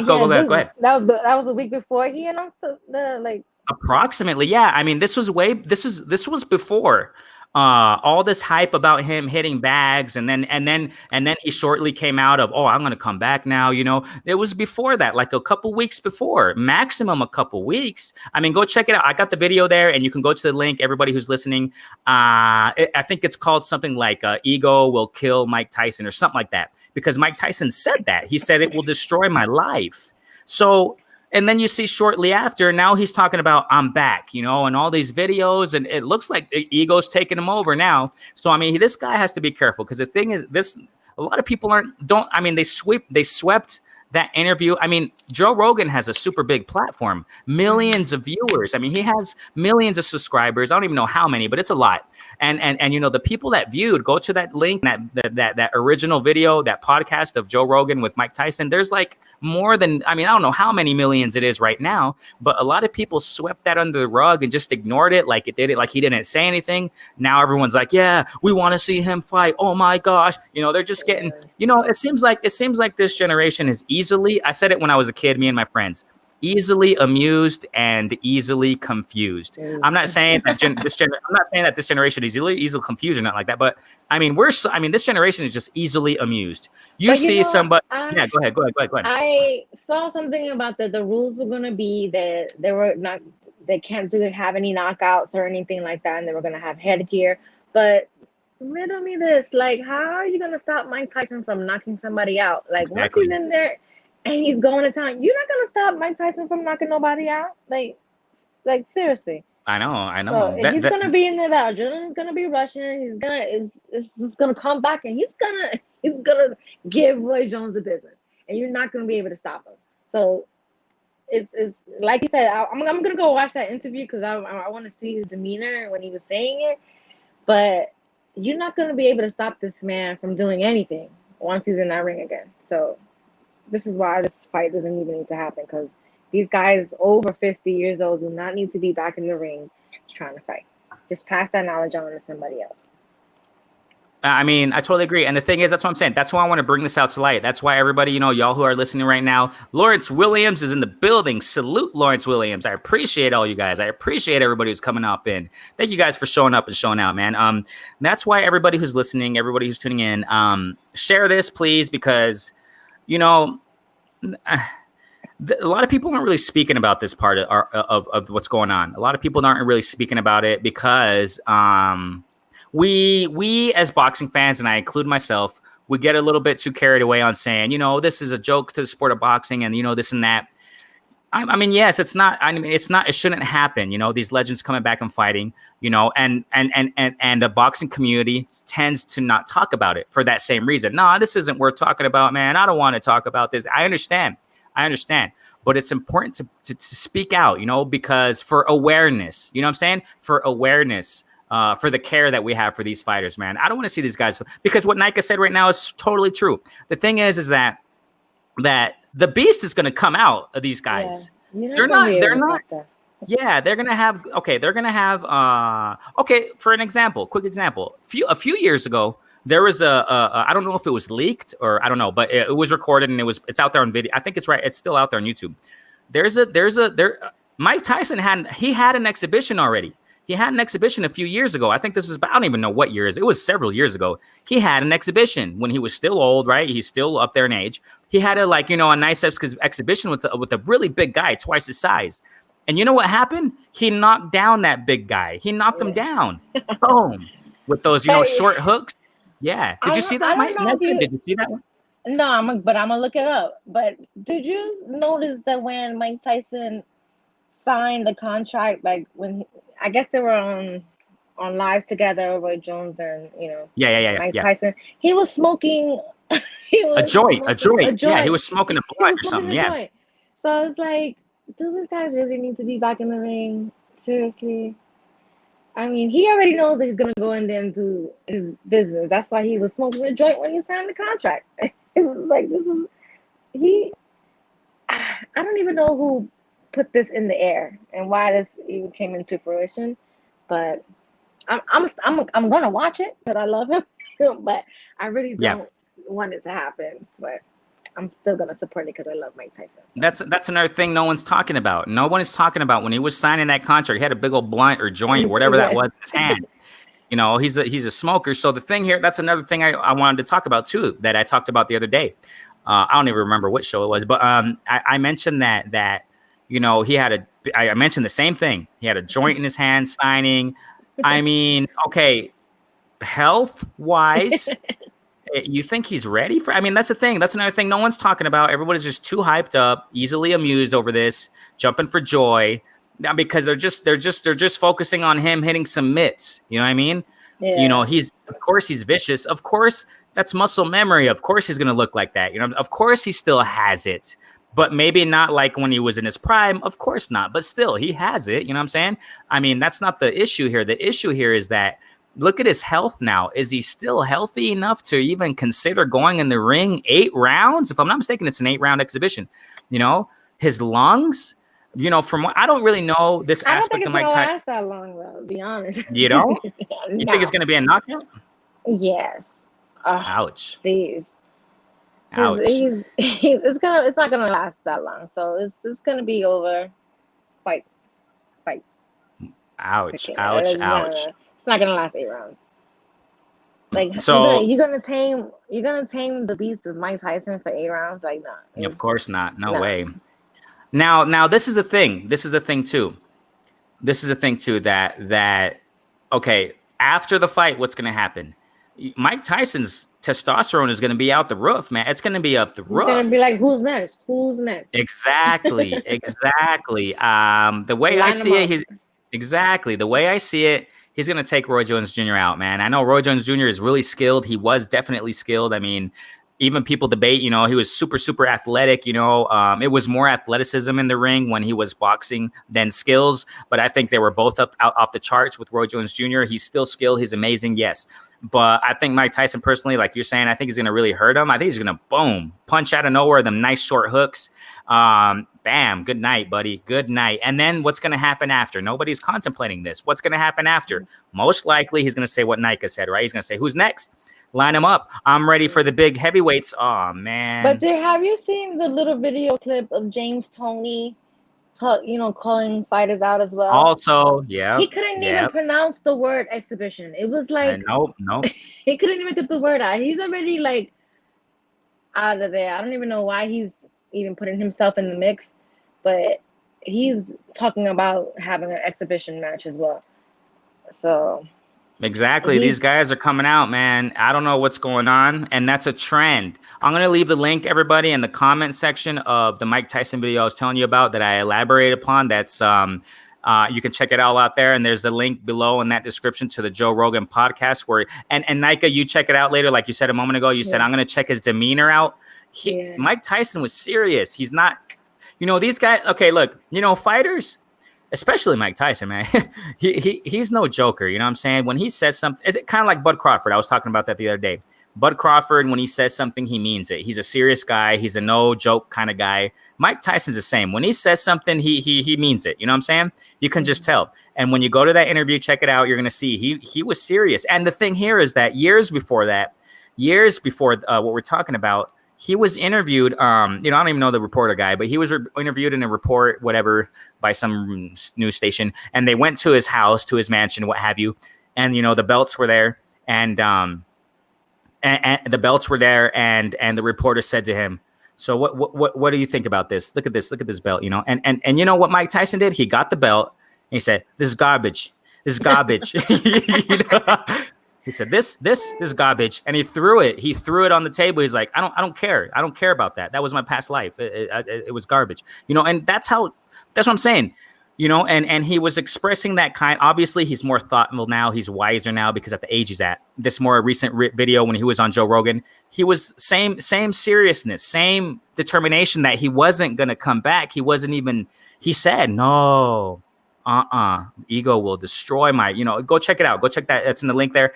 Go ahead. That was a week before he announced the like. Approximately, yeah. I mean, this was before all this hype about him hitting bags, and then he shortly came out of, oh, I'm gonna come back now. You know, it was before that, like a couple weeks before, maximum a couple weeks. I mean, go check it out. I got the video there, and you can go to the link. Everybody who's listening, I think it's called something like "Ego Will Kill Mike Tyson" or something like that, because Mike Tyson said that. He said it will destroy my life. So. And then you see shortly after, now he's talking about, I'm back, you know, and all these videos, and it looks like the ego's taking him over now. So, I mean, this guy has to be careful, because the thing is, a lot of people they swept that interview. I mean, Joe Rogan has a super big platform, millions of viewers. I mean, he has millions of subscribers. I don't even know how many, but it's a lot. And you know, the people that viewed, go to that link, that original video, that podcast of Joe Rogan with Mike Tyson. There's like more than, I mean, I don't know how many millions it is right now, but a lot of people swept that under the rug and just ignored it, like he didn't say anything. Now everyone's like, yeah, we want to see him fight. Oh my gosh, you know, they're just getting, you know, it seems like this generation is easily, I said it when I was a kid, me and my friends, easily amused and easily confused. I'm not saying that this generation is easily confused or not like that, but I mean, this generation is just easily amused. You see somebody, yeah, go ahead. I saw something about that the rules were going to be that they can't have any knockouts or anything like that, and they were going to have headgear. But riddle me this, like, how are you going to stop Mike Tyson from knocking somebody out? Like, once he's in there and he's going to town, you're not going to stop Mike Tyson from knocking nobody out? Like seriously. I know. So he's going to be in there. The adrenaline's going to be rushing. It's just going to come back, and he's going to give Roy Jones the business, and you're not going to be able to stop him. So it's like you said, I'm going to go watch that interview because I want to see his demeanor when he was saying it. But you're not going to be able to stop this man from doing anything once he's in that ring again. So this is why this fight doesn't even need to happen, because these guys over 50 years old do not need to be back in the ring trying to fight. Just pass that knowledge on to somebody else. I mean, I totally agree. And the thing is, that's what I'm saying. That's why I want to bring this out to light. That's why everybody, you know, y'all who are listening right now, Lawrence Williams is in the building. Salute Lawrence Williams. I appreciate all you guys. I appreciate everybody who's coming up in. Thank you guys for showing up and showing out, man. That's why everybody who's listening, everybody who's tuning in, share this, please, because, you know, a lot of people aren't really speaking about this part of what's going on. A lot of people aren't really speaking about it because we as boxing fans, and I include myself, we get a little bit too carried away on saying, you know, this is a joke to the sport of boxing, and you know, this and that. I mean, yes, it's not. I mean, it's not. It shouldn't happen. You know, these legends coming back and fighting. You know, and the boxing community tends to not talk about it for that same reason. No, this isn't worth talking about, man. I don't want to talk about this. I understand, but it's important to speak out. You know, because for awareness. You know what I'm saying? For awareness. For the care that we have for these fighters, man. I don't want to see these guys, because what Nayka said right now is totally true. The thing is that the beast is going to come out of these guys. Yeah, they're not. Yeah, they're going to have, for an example, quick example. A few years ago, there was I don't know if it was leaked or I don't know, but it was recorded and it's out there on video. I think it's right. It's still out there on YouTube. Mike Tyson had an exhibition already. He had an exhibition a few years ago. I think this is, I don't even know what year it is. It was several years ago. He had an exhibition when he was still old, right? He's still up there in age. He had a nice exhibition with a really big guy, twice his size. And you know what happened? He knocked down that big guy. He knocked him down. Boom. With those, short hooks. Yeah. Did you see that, Mike? Did you see that one? No, but I'm going to look it up. But did you notice that when Mike Tyson signed the contract, like when I guess they were on live together, Roy Jones and Mike Tyson, he was smoking a joint. Yeah, he was smoking a blunt or something. Yeah. So I was like, do these guys really need to be back in the ring? Seriously? I mean, he already knows that he's gonna go in there and do his business. That's why he was smoking a joint when he signed the contract. It was like, I don't even know who put this in the air and why this even came into fruition, but I'm gonna watch it because I love him, but I really don't want it to happen. But I'm still gonna support it because I love Mike Tyson. That's another thing no one's talking about. No one is talking about when he was signing that contract. He had a big old blunt or joint or whatever that was in his hand. You know, he's a smoker. So the thing here, that's another thing I wanted to talk about too, that I talked about the other day. I don't even remember what show it was, but I mentioned that. You know, I mentioned the same thing. He had a joint in his hand signing. I mean, okay, health-wise, you think he's ready for? I mean, that's the thing. That's another thing no one's talking about. Everybody's just too hyped up, easily amused over this, jumping for joy, because they're just focusing on him hitting some mitts. You know what I mean? Yeah. You know, he's vicious. Of course, That's muscle memory. Of course he's going to look like that. You know, of course he still has it, but maybe not like when he was in his prime. Of course not, but still he has it. You know what I'm saying? I mean, that's not the issue here. The issue here is that look at his health now. Is he still healthy enough to even consider going in the ring 8 rounds? If I'm not mistaken, it's an 8-round exhibition. You know, his lungs, you know, from what I don't really know this I don't aspect think of it's Mike gonna Tyson. last that long, though. To be honest. You know? You No. think it's going to be a knockout? Yes. Ouch. Please. Ouch. It's not gonna last that long. So it's gonna be over. Fight. Ouch. Okay. Ouch. It's Ouch. not gonna last 8 rounds. Like So, you're gonna tame the beast of Mike Tyson for 8 rounds? Like, nah. of course not. No Nah. way. Now this is a thing. This is a thing too. That okay, after the fight, what's going to happen? Mike Tyson's testosterone is going to be out the roof, man. It's going to be up the roof. It's gonna be like, who's next? Who's next? Exactly. The way I see it, the way I see it, he's going to take Roy Jones Jr. out, man. I know Roy Jones Jr. is really skilled. He was definitely skilled. I mean, even people debate, you know, he was super, super athletic, you know, it was more athleticism in the ring when he was boxing than skills. But I think they were both out off the charts with Roy Jones Jr. He's still skilled. He's amazing. Yes. But I think Mike Tyson personally, like you're saying, I think he's going to really hurt him. I think he's going to boom, punch out of nowhere, them nice short hooks. Bam. Good night, buddy. Good night. And then what's going to happen after? Nobody's contemplating this. What's going to happen after? Most likely he's going to say what Nayka said, right? He's going to say, who's next? Line them up. I'm ready for the big heavyweights. Oh, man. But have you seen the little video clip of James Toney, calling fighters out as well? Also, yeah. He couldn't even pronounce the word exhibition. It was like, nope. He couldn't even get the word out. He's already like out of there. I don't even know why he's even putting himself in the mix, but he's talking about having an exhibition match as well. So exactly. These guys are coming out, man. I don't know what's going on. And that's a trend. I'm going to leave the link, everybody, in the comment section of the Mike Tyson video I was telling you about that I elaborated upon. That's you can check it all out there. And there's the link below in that description to the Joe Rogan podcast where and Nayka, you check it out later. Like you said a moment ago, you said, I'm going to check his demeanor out. Mike Tyson was serious. He's not, you know, these guys. Okay, look, you know, fighters, especially Mike Tyson, man, he's no joker. You know what I'm saying? When he says something, it's kind of like Bud Crawford. I was talking about that the other day. Bud Crawford, when he says something, he means it. He's a serious guy. He's a no joke kind of guy. Mike Tyson's the same. When he says something, he means it. You know what I'm saying? You can just tell. And when you go to that interview, check it out. You're gonna see he was serious. And the thing here is that years before what we're talking about, he was interviewed, I don't even know the reporter guy, but he was interviewed in a report, whatever, by some news station. And they went to his house, to his mansion, what have you. And, you know, the belts were there. And the belts were there. And the reporter said to him, so what do you think about this? Look at this belt, you know? And you know what Mike Tyson did? He got the belt and he said, this is garbage. This is garbage. You know? He said, this is garbage. And he threw it on the table. He's like, I don't care. I don't care about that. That was my past life. It was garbage, you know? And that's what I'm saying, you know? And he was expressing that kind. Obviously he's more thoughtful now. He's wiser now because at the age he's at. This more recent video when he was on Joe Rogan, he was same seriousness, same determination that he wasn't going to come back. He said, no, ego will destroy my, you know, go check it out. Go check that. That's in the link there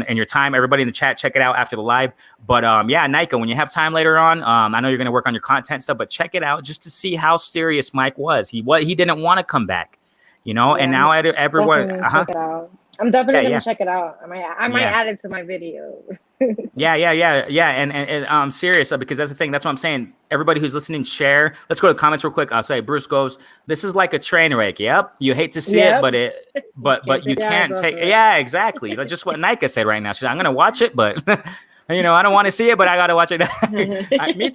in your time. Everybody in the chat, check it out after the live. But yeah, Nayka, when you have time later on, I know you're going to work on your content stuff, but check it out just to see how serious Mike was. He didn't want to come back, you know, and now everyone. Check it out. I'm definitely going to check it out. I might add it to my video. Yeah. And I'm serious because that's the thing. That's what I'm saying. Everybody who's listening, share. Let's go to the comments real quick. I'll say Bruce goes, this is like a train wreck. Yep. You hate to see it, but you can't take it. Yeah, exactly. That's just what Nayka said right now. She's like, I'm going to watch it, but you know, I don't want to see it, but I got to watch it. Me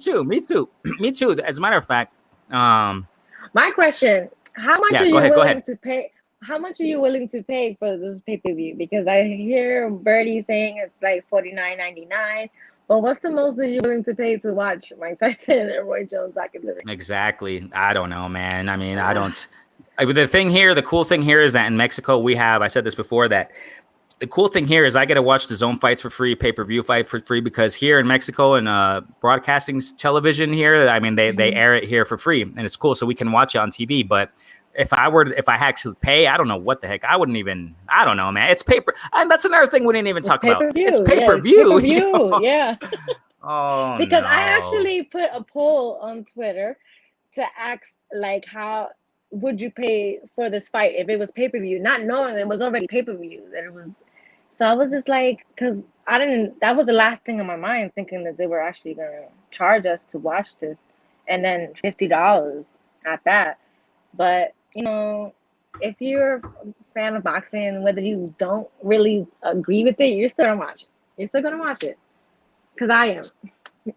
too. As a matter of fact, my question, how much are you willing willing to pay? How much are you willing to pay for this pay-per-view? Because I hear Birdie saying it's like $49.99. But what's the most that you're willing to pay to watch Mike Tyson and Roy Jones back in the ring? Exactly. I don't know, man. I mean, I don't. The cool thing here is that in Mexico, I said this before, that the cool thing here is I get to watch the zone fights for free, pay-per-view fight for free, because here in Mexico and broadcasting television here, I mean, they air it here for free, and it's cool, so we can watch it on TV. But if I had to pay, I don't know what the heck. I wouldn't even. I don't know, man. It's paper, and that's another thing we didn't even talk about. It's pay-per-view. Yeah, you know? yeah. Oh, because no. I actually put a poll on Twitter to ask, like, how would you pay for this fight if it was pay-per-view, not knowing it was already pay-per-view, that it was. So I was just like, because I didn't, that was the last thing on my mind, thinking that they were actually going to charge us to watch this, and then $50 at that. But, you know, if you're a fan of boxing, whether you don't really agree with it, you're still going to watch it. You're still going to watch it. Because I am.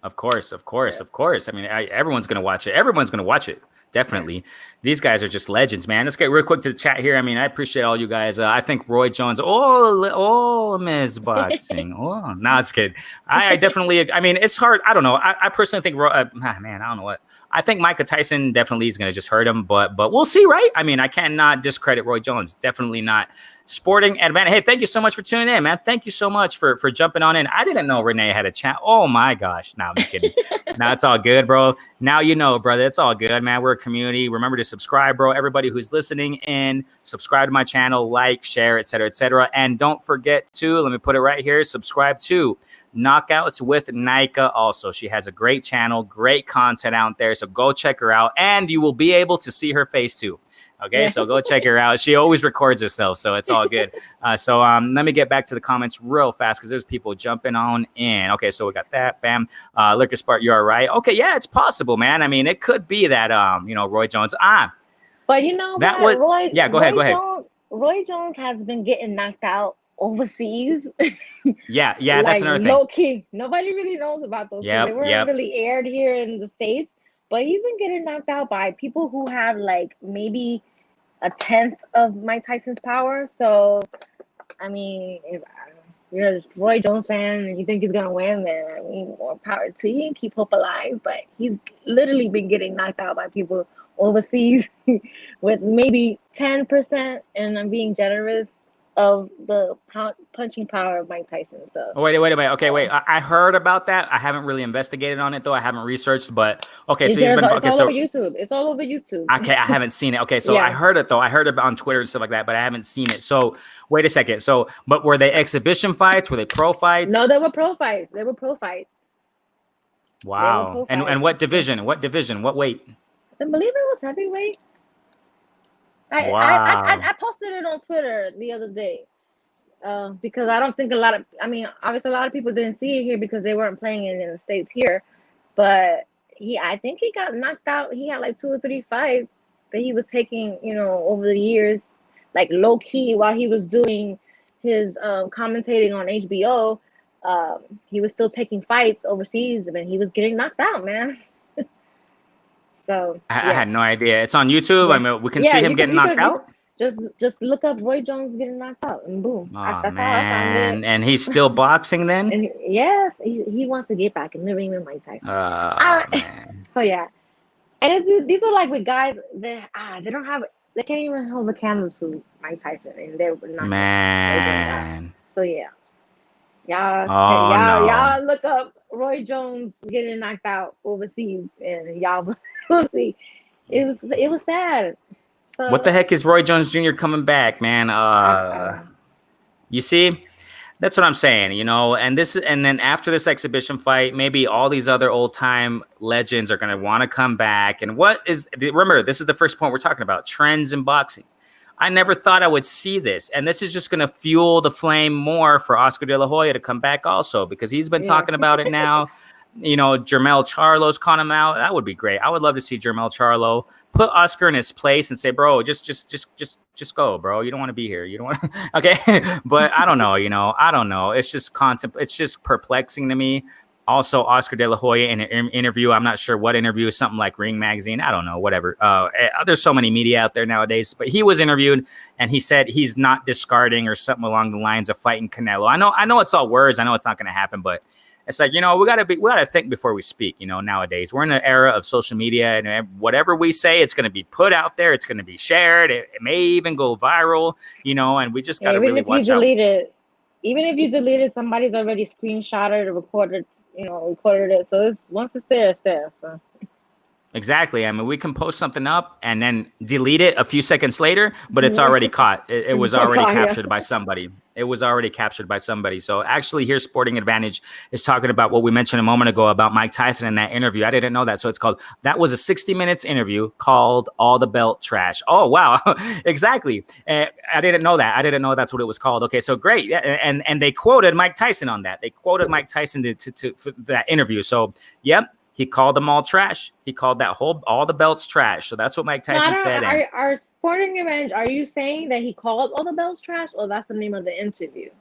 Of course. I mean, everyone's going to watch it. Everyone's going to watch it. Definitely. These guys are just legends, man. Let's get real quick to the chat here. I mean, I appreciate all you guys. I think Roy Jones, Ms. Boxing. Oh, no, it's kidding. I definitely, I mean, it's hard. I don't know. I personally think, man, I don't know what. I think Micah Tyson definitely is going to just hurt him, but we'll see, right? I mean, I cannot discredit Roy Jones. Definitely not. Sporting Advantage. Hey, thank you so much for tuning in, man. Thank you so much for jumping on in. I didn't know Renee had a chat. Oh my gosh. No, I'm just kidding. No, it's all good, bro. Now you know, brother. It's all good, man. We're a community. Remember to subscribe, bro. Everybody who's listening in, subscribe to my channel, like, share, etc., etc. And don't forget to, let me put it right here, subscribe to Knockouts with Nayka also. She has a great channel, great content out there. So go check her out, and you will be able to see her face too. Okay, yeah. So go check her out. She always records herself, so it's all good. So let me get back to the comments real fast because there's people jumping on in. Okay, so we got that. Bam. Li-quor Spot, you're all right. Okay, yeah, it's possible, man. I mean, it could be that Roy Jones. But you know that what? Was, yeah, go ahead. Roy Jones has been getting knocked out overseas. yeah, like, that's another thing. Low key. Nobody really knows about those. They weren't really aired here in the States. But he's been getting knocked out by people who have like maybe a tenth of Mike Tyson's power. So, I mean, if you're a Roy Jones fan and you think he's gonna win, then I mean, more power to you and keep hope alive. But he's literally been getting knocked out by people overseas with maybe 10%, and I'm being generous, of the punching power of Mike Tyson. So wait. Okay, wait. I heard about that. I haven't really investigated on it though. I haven't researched, but okay. So it's all over YouTube. It's all over YouTube. Okay, I haven't seen it. Okay, so yeah. I heard it though. I heard it on Twitter and stuff like that, but I haven't seen it. So wait a second. So, but were they exhibition fights? Were they pro fights? No, they were pro fights. Wow. And what division? What weight? I believe it was heavyweight. I posted it on Twitter the other day because I don't think obviously a lot of people didn't see it here because they weren't playing it in the States here, but I think he got knocked out. He had like 2 or 3 fights that he was taking, over the years, like low key while he was doing his commentating on HBO. He was still taking fights overseas, and he was getting knocked out, man. So I had no idea. It's on YouTube. Yeah. I mean, we can see him getting knocked out. Just look up Roy Jones getting knocked out, and boom. Oh, that's man. How I found it. And he's still boxing then? And yes, he wants to get back in the ring with Mike Tyson. Man. So yeah, and these are like with guys that they can't even hold the candle to Mike Tyson, and they're not. Man. So yeah. Y'all look up Roy Jones getting knocked out overseas, and y'all will see. It was sad. So, what the heck is Roy Jones Jr. coming back, man? You see, that's what I'm saying, and then after this exhibition fight, maybe all these other old time legends are gonna want to come back. And remember, this is the first point we're talking about: trends in boxing. I never thought I would see this. And this is just going to fuel the flame more for Oscar De La Hoya to come back also, because he's been talking about it now. Jermell Charlo's calling him out. That would be great. I would love to see Jermell Charlo put Oscar in his place and say, bro, just go, bro. You don't want to be here. You don't want to. Okay. But I don't know, I don't know. It's just it's just perplexing to me. Also, Oscar De La Hoya in an interview, I'm not sure what interview, something like Ring Magazine. I don't know, whatever. There's so many media out there nowadays. But he was interviewed, and he said he's not discarding or something along the lines of fighting Canelo. I know it's all words. I know it's not going to happen, but it's like, we gotta think before we speak. Nowadays we're in an era of social media, and whatever we say, it's going to be put out there. It's going to be shared. It may even go viral. And we just got to really watch out. Delete it. Even if you deleted, somebody's already screenshotted or recorded, recorded it. So once it's there, it's there. So Exactly. I mean, we can post something up and then delete it a few seconds later, but it's yeah, already caught. It was already yeah. captured by somebody. It was already captured by somebody. So actually, here, Sporting Advantage is talking about what we mentioned a moment ago about Mike Tyson in that interview. I didn't know that. So it's called, that was a 60 minutes interview called All the Belt Trash. Oh, wow. Exactly. I didn't know that. I didn't know that's what it was called. Okay, so great. Yeah, and they quoted Mike Tyson on that. They quoted Mike Tyson for that interview. So, yep. He called them all trash. He called all the belts trash. So that's what Mike No, I Tyson don't. said. And Our sporting event. Are you saying that he called all the bells trash, or that's the name of the interview?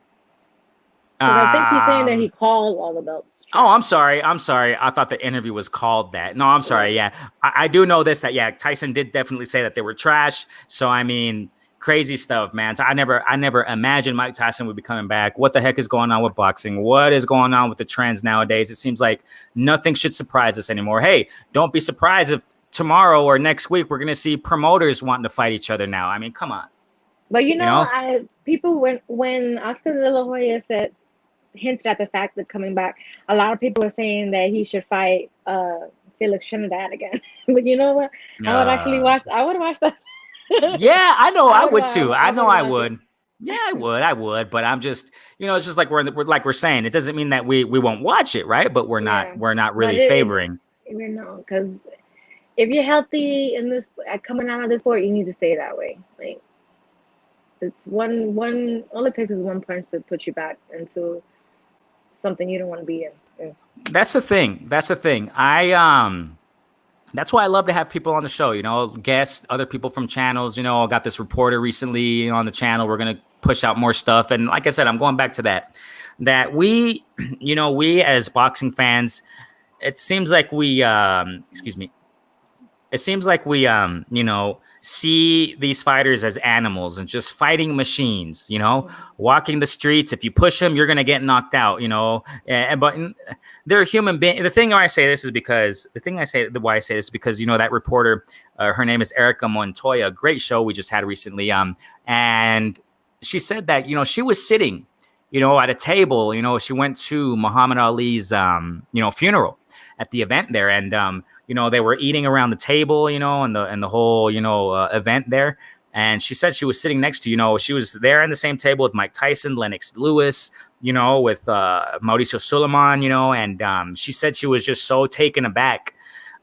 Because I think he's saying that he um, called all the belts oh, trash. I'm sorry. I'm sorry. I thought the interview was called that. No, I'm sorry. Right. Yeah, I do know this. That yeah, Tyson did definitely say that they were trash. So I mean, crazy stuff, man. So I never imagined Mike Tyson would be coming back. What the heck is going on with boxing? What is going on with the trends nowadays? It seems like nothing should surprise us anymore. Hey, don't be surprised if tomorrow or next week we're gonna see promoters wanting to fight each other now. I mean, come on, But you know. I people when Oscar De La Hoya said hinted at the fact that coming back, a lot of people are saying that he should fight Felix Trinidad again. But you know what? I would actually Uh, watch. I would watch that. yeah, I know I would too. I I know would I watch it. would. Yeah, I would. But I'm just, it's just like we're like we're saying. It doesn't mean that we won't watch it, right? But Yeah, we're not but really favoring. because if you're healthy in this coming out of this sport, you need to stay that way. Like it's one. All it takes is one punch to put you back into something you don't want to be in. Yeah. That's the thing. That's the thing. That's why I love to have people on the show, guests, other people from channels. I got this reporter recently on the channel. We're going to push out more stuff. And like I said, I'm going back to that we, we as boxing fans, it seems like excuse me, it seems like we see these fighters as animals and just fighting machines, walking the streets. If you push them, you're going to get knocked out, but they're human beings. The thing why I say this is because that reporter, her name is Erica Montoya, great show we just had recently, and she said that she was sitting at a table. She went to Muhammad Ali's funeral at the event there, and they were eating around the table, and the whole, event there. And she said she was sitting next to, she was there in the same table with Mike Tyson, Lennox Lewis, with Mauricio Suleiman, and she said she was just so taken aback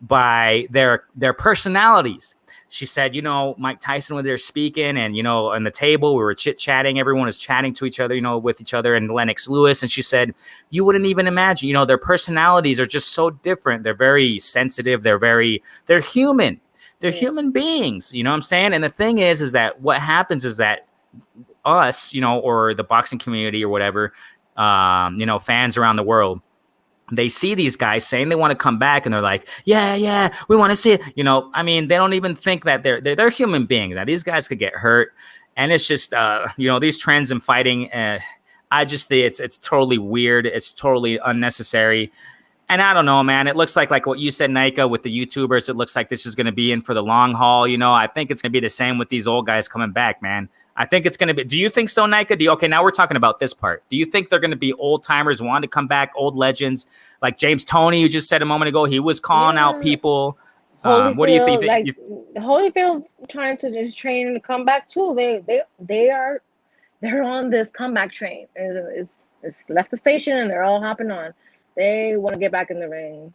by their personalities. She said, Mike Tyson was there speaking, and on the table we were chit chatting. Everyone was chatting to each other, with each other, and Lennox Lewis. And she said, you wouldn't even imagine, their personalities are just so different. They're very sensitive. They're human. They're Yeah. human beings. You know what I'm saying? And the thing is that what happens is that us, or the boxing community or whatever, fans around the world, they see these guys saying they want to come back, and they're like, yeah, we want to see it. I mean, they don't even think that they're human beings. Now, these guys could get hurt, and it's just, these trends in fighting. I just think it's totally weird. It's totally unnecessary. And I don't know, man. It looks like what you said, Nayka, with the YouTubers. It looks like this is going to be in for the long haul. I think it's going to be the same with these old guys coming back, man. I think it's going to be. Do you think so, Nayka? Okay, now we're talking about this part. Do you think they're going to be old timers wanting to come back, old legends like James Toney, you just said a moment ago? He was calling out Yeah. people. What do you think? Holyfield, like Holyfield's trying to just train to come back too. They're on this comeback train. It's left the station and they're all hopping on. They want to get back in the ring.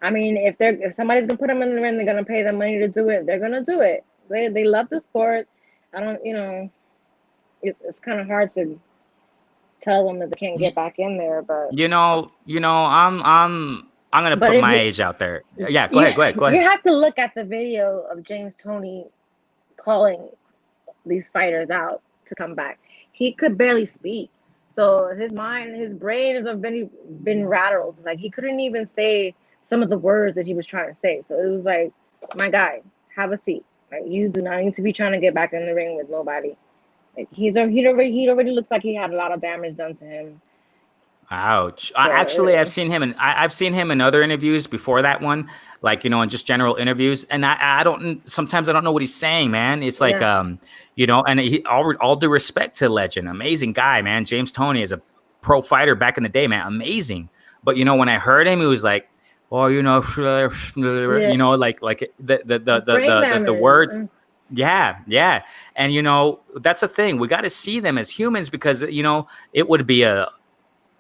I mean, if somebody's gonna put them in the ring, they're gonna pay them money to do it. They're gonna do it. They love the sport. I don't, it's kind of hard to tell them that they can't get back in there. But I'm gonna but put if my you age out there. Yeah, go you ahead, go ahead, go you ahead. have to look at the video of James Toney calling these fighters out to come back. He could barely speak. So his brain has been rattled. Like he couldn't even say some of the words that he was trying to say. So it was like, my guy, have a seat. Like you do not need to be trying to get back in the ring with nobody. Like he already looks like he had a lot of damage done to him. Ouch. Actually, So I've seen him in other interviews before that one, like, in just general interviews. And I don't, sometimes I don't know what he's saying, man. It's like, yeah, and all due respect to legend, amazing guy, man. James Toney is a pro fighter back in the day, man. Amazing. But, when I heard him, he was like, well, yeah, like brain the word. damage. Yeah, yeah. And that's the thing. We got to see them as humans because it would be a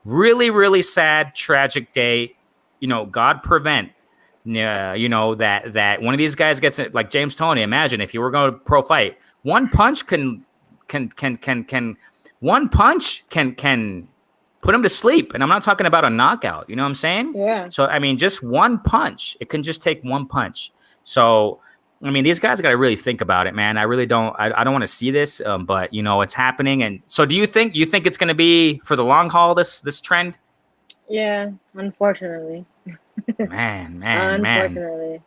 really, really sad, tragic day. God prevent. That one of these guys gets it, like James Toney. Imagine if you were going to pro fight, one punch one punch can put him to sleep. And I'm not talking about a knockout. You know what I'm saying? Yeah. So I mean, just one punch. It can just take one punch. So I mean, these guys got to really think about it, man. I really don't. I don't want to see this, but it's happening. And so, do you think it's going to be for the long haul? This trend? Yeah, unfortunately. Man. Unfortunately.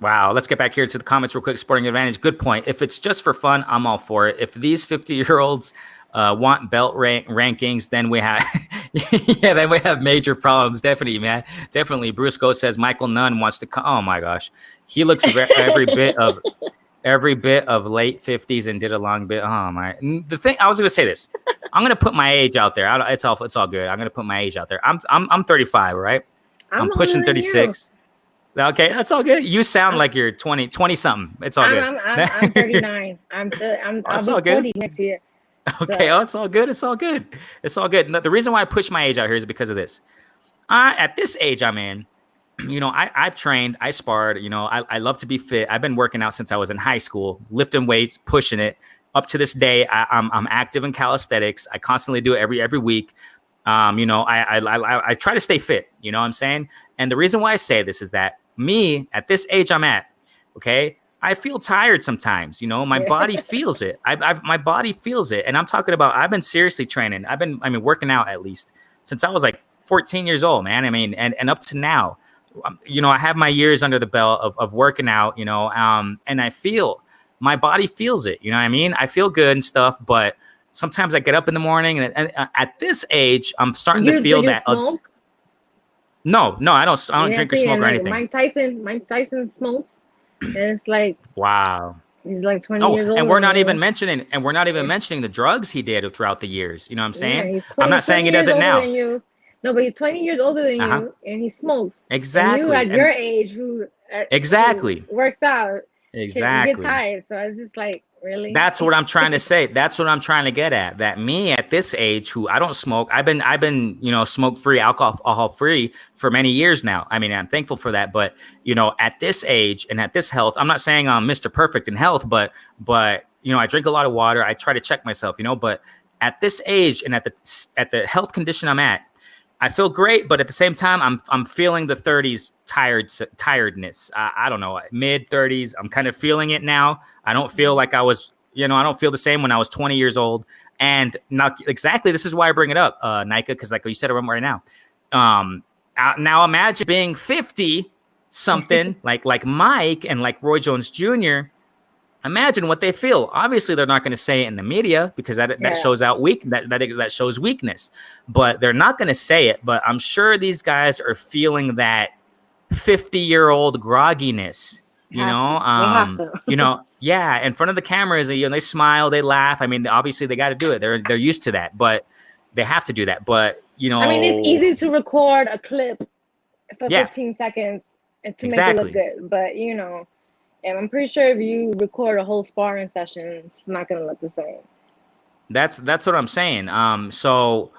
Wow. Let's get back here to the comments real quick. Sporting Advantage. Good point. If it's just for fun, I'm all for it. If these 50-year-olds want belt rankings, then we have then we have major problems. Definitely, man. Definitely. Bruce Go says Michael Nunn wants to come. Oh my gosh, he looks every bit of late 50s and did a long bit. Oh my. The thing I was gonna say this. I'm gonna put my age out there. It's all good. I'm gonna put my age out there. I'm 35, right? I'm pushing 36. Okay, that's all good. You sound like you're 20 something. It's all good. I'm 39. I'll be 40 next year. Okay, so. It's all good. It's all good. It's all good. The reason why I push my age out here is because of this. At this age I'm in, I've trained, I sparred, I love to be fit. I've been working out since I was in high school, lifting weights, pushing it. Up to this day, I'm active in calisthenics. I constantly do it every week. I try to stay fit. You know what I'm saying? And the reason why I say this is that me at this age I'm at, okay, I feel tired sometimes. My body feels it. My body feels it, and I'm talking about. I've been seriously training. I've been working out at least since I was like 14 years old, man. I mean, and up to now, I have my years under the belt of working out. And I feel. My body feels it. You know what I mean? I feel good and stuff, but sometimes I get up in the morning and at this age, I'm starting to feel that. Smoke? No, I don't drink or smoke or anything. Mike Tyson smokes, and it's like, wow. He's like 20 years old. And we're not even mentioning the drugs he did throughout the years. You know what I'm saying? Yeah, I'm not saying he does it now. No, but he's 20 years older than you, and he smokes. Exactly. And you at your age who works out. Exactly. You get tired, so it's just like, really. That's what I'm trying to say. That's what I'm trying to get at. That me at this age, who I don't smoke, I've been smoke free, alcohol free for many years now. I mean, I'm thankful for that. But at this age and at this health, I'm not saying I'm Mr. Perfect in health, but I drink a lot of water. I try to check myself, But at this age and at the health condition I'm at, I feel great, but at the same time, I'm feeling the 30s tiredness. I don't know, mid 30s. I'm kind of feeling it now. I don't feel like I was, I don't feel the same when I was 20 years old. And not exactly. This is why I bring it up, Nayka, because like you said right now. Now imagine being 50 something like Mike and like Roy Jones Jr. Imagine what they feel. Obviously, they're not going to say it in the media because that shows out that shows weakness. But they're not going to say it. But I'm sure these guys are feeling that 50-year-old grogginess. Yeah, in front of the cameras. They smile, they laugh. I mean, obviously, they got to do it. They're used to that, but they have to do that. But I mean, it's easy to record a clip for 15 seconds and to make it look good, but and I'm pretty sure if you record a whole sparring session, it's not going to look the same. That's what I'm saying. So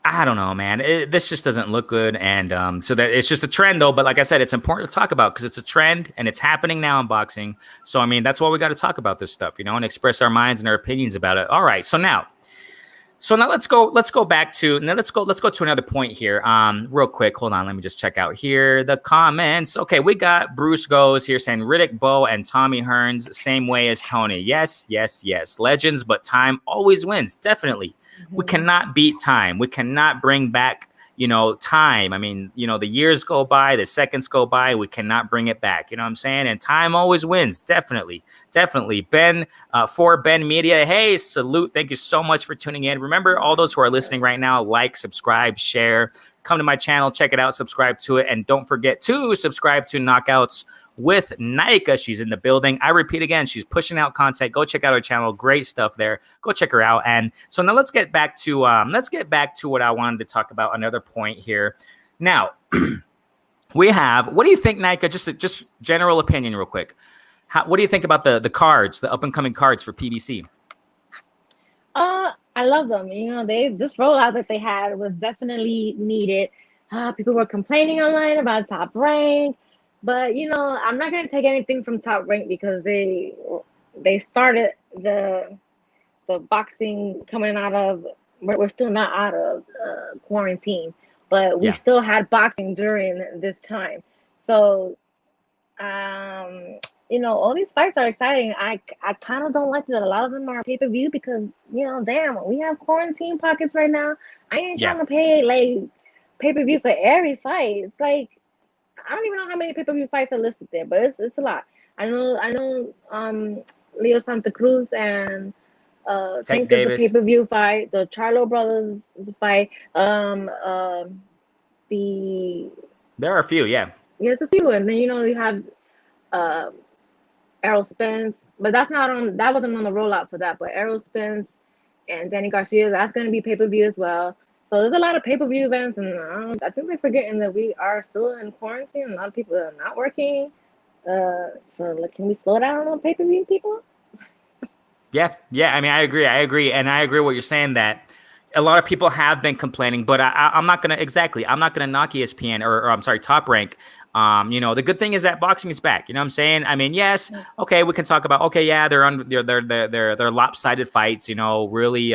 I don't know, man. This just doesn't look good. And so that it's just a trend, though. But like I said, it's important to talk about because it's a trend and it's happening now in boxing. So, I mean, that's why we got to talk about this stuff, and express our minds and our opinions about it. All right. So now let's go back to let's go to another point here. Real quick. Hold on. Let me just check out here the comments. Okay, we got Bruce Goes here saying Riddick Bowe and Tommy Hearns, same way as Tony. Yes. Legends, but time always wins. Definitely. Mm-hmm. We cannot beat time. We cannot bring back, time. I mean, the years go by, the seconds go by, we cannot bring it back. You know what I'm saying? And time always wins. Definitely. Definitely. Ben, for Ben Media, hey, salute. Thank you so much for tuning in. Remember, all those who are listening right now, like, subscribe, share, come to my channel, check it out, subscribe to it. And don't forget to subscribe to Knockouts with Nayka. She's in the building. I repeat again, she's pushing out content. Go check out her channel. Great stuff there. Go check her out. And so now let's get back to what I wanted to talk about. Another point here. Now, we have. What do you think, Nayka? Just general opinion, real quick. What do you think about the cards, the up and coming cards for PBC? I love them. This rollout that they had was definitely needed. People were complaining online about Top Rank, but I'm not gonna take anything from Top Rank because they started the boxing coming out of. We're still not out of quarantine, but we still had boxing during this time. So, all these fights are exciting. I kind of don't like that a lot of them are pay-per-view because, damn, we have quarantine pockets right now. I ain't trying to pay like pay-per-view for every fight. It's like, I don't even know how many pay-per-view fights are listed there, but it's a lot. I know Leo Santa Cruz and Tank is a pay-per-view fight. The Charlo brothers is a fight. There are a few, yeah. There's a few, and then you have Errol Spence, but that wasn't on the rollout for that. But Errol Spence and Danny Garcia, that's going to be pay-per-view as well. So there's a lot of pay-per-view events, and I think they're forgetting that we are still in quarantine. A lot of people are not working. So can we slow down on pay-per-view, people? Yeah. I mean, I agree, and I agree what you're saying that a lot of people have been complaining, but I'm not gonna knock ESPN or I'm sorry, Top Rank. The good thing is that boxing is back. You know what I'm saying? I mean, yes, okay, we can talk about they're lopsided fights. Really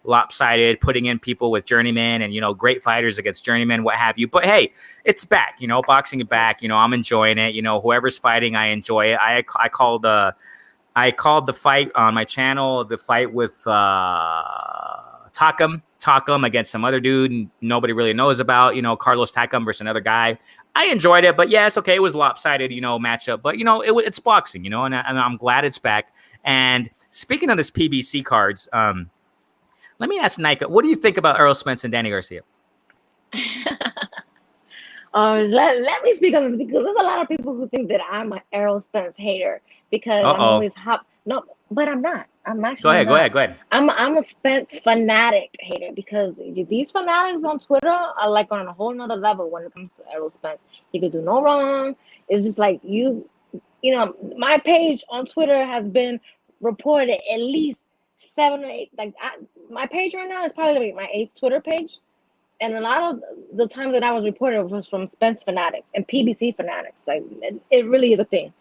lopsided, putting in people with journeymen and great fighters against journeymen, what have you. But hey, it's back. Boxing is back. I'm enjoying it. Whoever's fighting, I enjoy it. I called the fight on my channel, the fight with Takam against some other dude nobody really knows about, Carlos Takam versus another guy. I enjoyed it, but yes, okay, it was lopsided, matchup, but it's boxing, and I'm glad it's back. And speaking of this PBC cards, let me ask Nayka, what do you think about Errol Spence and Danny Garcia? Let me speak on this because there's a lot of people who think that I'm an Errol Spence hater because I'm always no, but I'm not. I'm actually Go ahead. I'm a Spence fanatic hater because these fanatics on Twitter are like on a whole nother level when it comes to Errol Spence. He could do no wrong. It's just like my page on Twitter has been reported at least 7 or 8. Like my page right now is probably my 8th Twitter page. And a lot of the time that I was reported was from Spence fanatics and PBC fanatics. Like it really is a thing.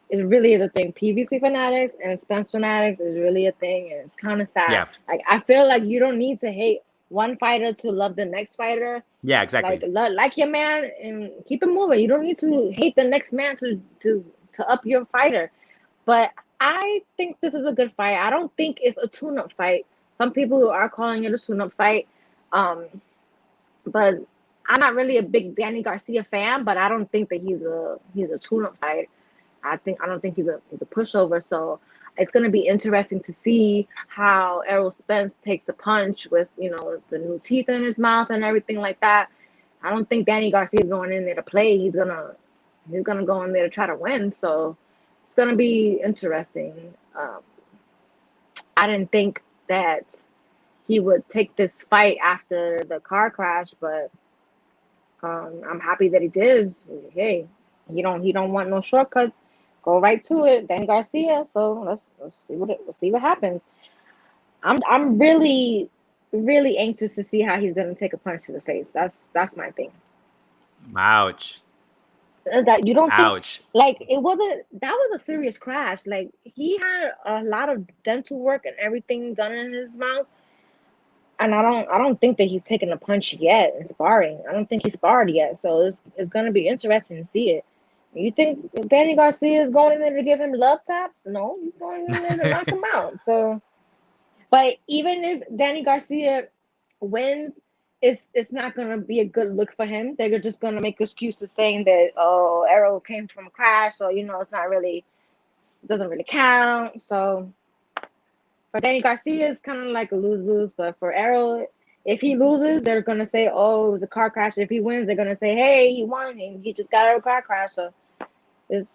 It really is a thing. PBC fanatics and Spence fanatics is really a thing, and it's kind of sad. Yeah. Like I feel like you don't need to hate one fighter to love the next fighter. Yeah, exactly. Like your man and keep it moving. You don't need to hate the next man to up your fighter. But I think this is a good fight. I don't think it's a tune-up fight. Some people are calling it a tune-up fight. But I'm not really a big Danny Garcia fan, but I don't think that he's a tune-up fight. I don't think he's a pushover. So it's going to be interesting to see how Errol Spence takes a punch with the new teeth in his mouth and everything like that. I don't think Danny Garcia is going in there to play. He's gonna go in there to try to win. So it's going to be interesting. I didn't think that he would take this fight after the car crash, but I'm happy that he did. Hey, he don't want no shortcuts. Go right to it, Danny Garcia. So let's see what happens. I'm really anxious to see how he's gonna take a punch to the face. That's my thing. Ouch. That you don't Ouch. think like it wasn't that was a serious crash. Like he had a lot of dental work and everything done in his mouth. And I don't think that he's taken a punch yet in sparring. I don't think he's sparred yet. So it's gonna be interesting to see it. You think Danny Garcia is going in there to give him love taps? No, he's going in there to knock him out. So, but even if Danny Garcia wins, it's not gonna be a good look for him. They're just gonna make excuses saying that, oh, Errol came from a crash, so it's not really, doesn't really count. So for Danny Garcia, it's kind of like a lose lose. But for Errol, if he loses, they're gonna say, oh, it was a car crash. If he wins, they're gonna say, hey, he won and he just got out of a car crash. So it's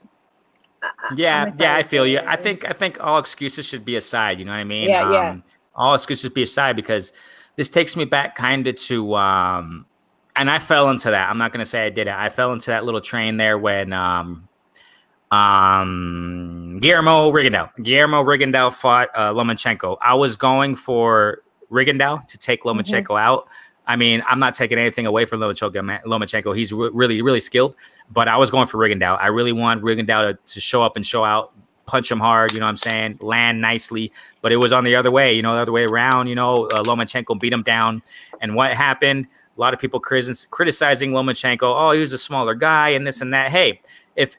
I'm Yeah, I excited feel for you. it. I think all excuses should be aside. You know what I mean? Yeah, yeah. All excuses be aside because this takes me back kind of to and I fell into that. I'm not gonna say I did it. I fell into that little train there when Guillermo Rigondeaux fought Lomachenko. I was going for Rigondeaux to take Hmm. Lomachenko out. I mean, I'm not taking anything away from Lomachenko. He's really, really skilled, but I was going for Rigondeaux. I really want Rigondeaux to show up and show out, punch him hard, you know what I'm saying, land nicely. But it was on the other way, the other way around. Lomachenko beat him down. And what happened? A lot of people criticizing Lomachenko. Oh, he was a smaller guy and this and that. Hey, if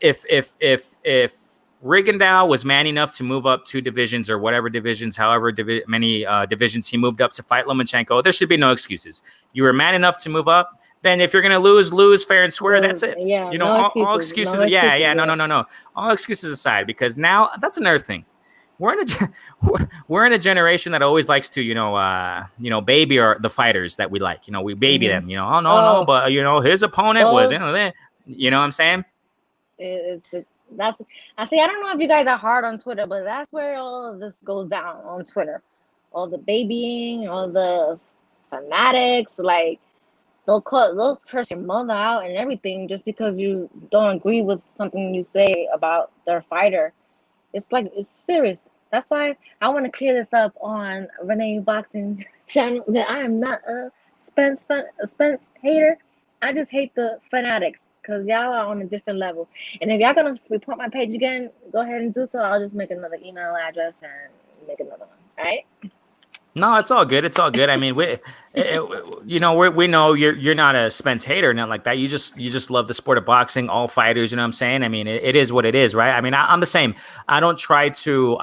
Rigondeaux was man enough to move up 2 divisions or whatever divisions, however many divisions he moved up to fight Lomachenko, there should be no excuses. You were man enough to move up. Then if you're gonna lose fair and square. That's it. Yeah, no All excuses. No excuses. excuses. Yeah. Yeah. No. All excuses aside, because now that's another thing. We're in we're in a generation that always likes to baby the fighters that we like. We baby Hmm. them. Oh no, Oh, but his opponent was those you know what I'm saying. that's I see. I don't know if you guys are hard on Twitter, but that's where all of this goes down on Twitter. All the babying, all the fanatics, like they'll curse your mother out and everything just because you don't agree with something you say about their fighter. It's serious. That's why I want to clear this up on Renee Boxing channel that I am not a Spence hater. I just hate the fanatics because y'all are on a different level. And if y'all gonna report my page again, go ahead and do so. I'll just make another email address and make another one. All right? No, it's all good. It's all good. I mean, we know you're not a Spence hater, not like that. You just love the sport of boxing, all fighters. You know what I'm saying? I mean, it is what it is, right? I mean, I'm the same. I don't try to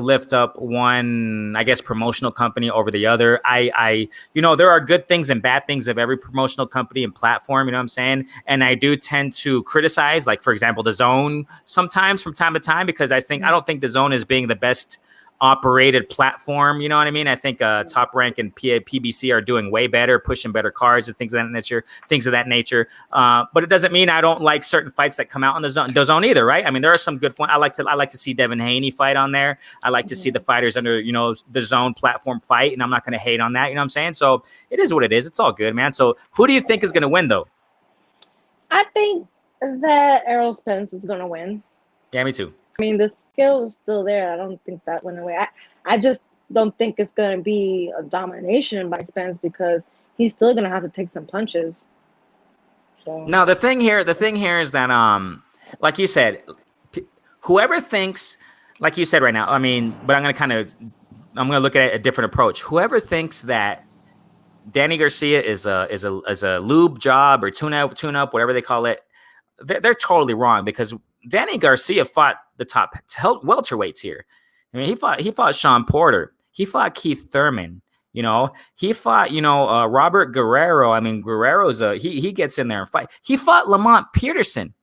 lift up one, I guess, promotional company over the other. There are good things and bad things of every promotional company and platform. You know what I'm saying? And I do tend to criticize, like for example, the Zone sometimes from time to time because I don't think the Zone is being the best operated platform. You know what I mean? I think Top Rank and PBC are doing way better, pushing better cards and things of that nature. But it doesn't mean I don't like certain fights that come out on the zone either, right? I mean, there are some good ones. I like to see Devin Haney fight on there. I like to see the fighters under the Zone platform fight, and I'm not going to hate on that. You know what I'm saying? So it is what it is. It's all good, man. So who do you think is going to win, though? I think that Errol Spence is gonna win. Yeah, me too. I mean, the skill is still there. I don't think that went away. I just don't think it's going to be a domination by Spence because he's still going to have to take some punches. So, No, the thing here is that like you said, whoever thinks, like you said right now, I mean, but I'm gonna look at a different approach. Whoever thinks that Danny Garcia is a lube job or tune up, whatever they call it, they're totally wrong because Danny Garcia fought the top welterweights here. I mean, he fought Sean Porter, he fought Keith Thurman. He fought Robert Guerrero. I mean, Guerrero's he gets in there and fight. He fought Lamont Peterson.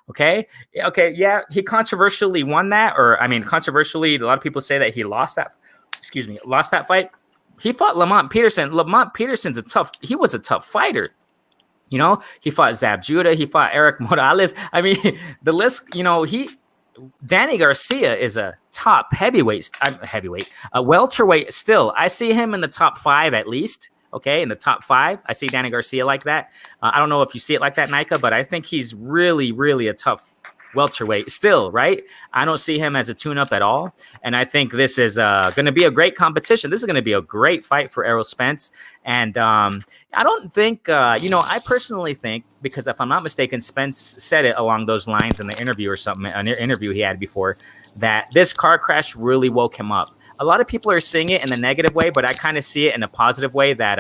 Okay. Yeah, he controversially won that, or I mean, controversially, a lot of people say that he lost that. Lost that fight. He fought Lamont Peterson. Lamont Peterson's he was a tough fighter. He fought Zab Judah. He fought Eric Morales. I mean, the list, Danny Garcia is a top a welterweight still. I see him in the top 5 at least. Okay, in the top 5, I see Danny Garcia like that. I don't know if you see it like that, Nayka, but I think he's really, really a tough welterweight still, right? I don't see him as a tune-up at all, and I think this is going to be a great competition. This is going to be a great fight for Errol Spence, and I don't think, I personally think, because if I'm not mistaken, Spence said it along those lines in the interview or something, an interview he had before, that this car crash really woke him up. A lot of people are seeing it in the negative way, but I kind of see it in a positive way that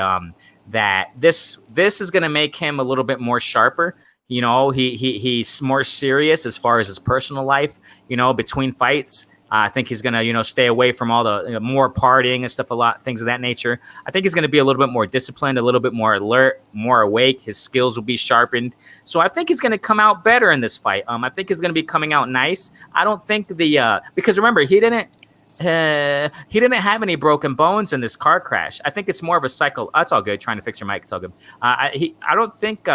this is going to make him a little bit more sharper. He's more serious as far as his personal life, between fights. I think he's gonna, stay away from all the more partying and stuff, things of that nature. I think he's gonna be a little bit more disciplined, a little bit more alert, more awake. His skills will be sharpened. So I think he's gonna come out better in this fight. I think he's gonna be coming out nice. I don't think because remember he didn't have any broken bones in this car crash. I think it's more of a cycle. That's all good. Trying to fix your mic. It's all good. I don't think.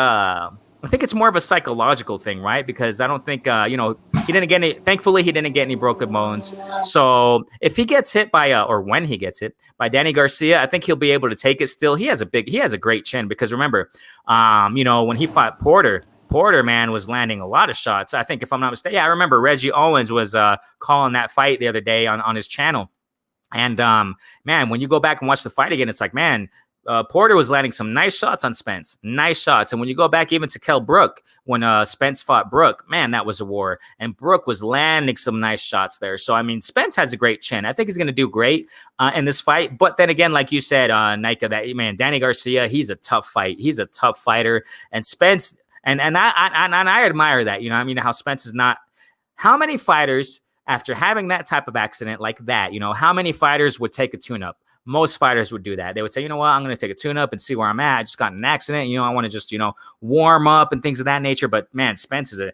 I think it's more of a psychological thing, right? Because I don't think he didn't get any. Thankfully, he didn't get any broken bones. So if he gets hit by or when he gets hit by Danny Garcia, I think he'll be able to take it. Still, he has a great chin because remember, when he fought Porter. Porter, man, was landing a lot of shots. I think, if I'm not mistaken, I remember Reggie Owens was calling that fight the other day on his channel. And, man, when you go back and watch the fight again, it's like, man, Porter was landing some nice shots on Spence. Nice shots. And when you go back even to Kell Brook, when Spence fought Brook, man, that was a war. And Brook was landing some nice shots there. So, I mean, Spence has a great chin. I think he's going to do great in this fight. But then again, like you said, Nayka, that, man, Danny Garcia, he's a tough fight. He's a tough fighter. And Spence... And I admire that, how Spence is not. How many fighters, after having that type of accident like that, how many fighters would take a tune-up? Most fighters would do that. They would say, you know what, I'm going to take a tune-up and see where I'm at. I just got in an accident. I want to just, warm up and things of that nature. But, man, Spence is a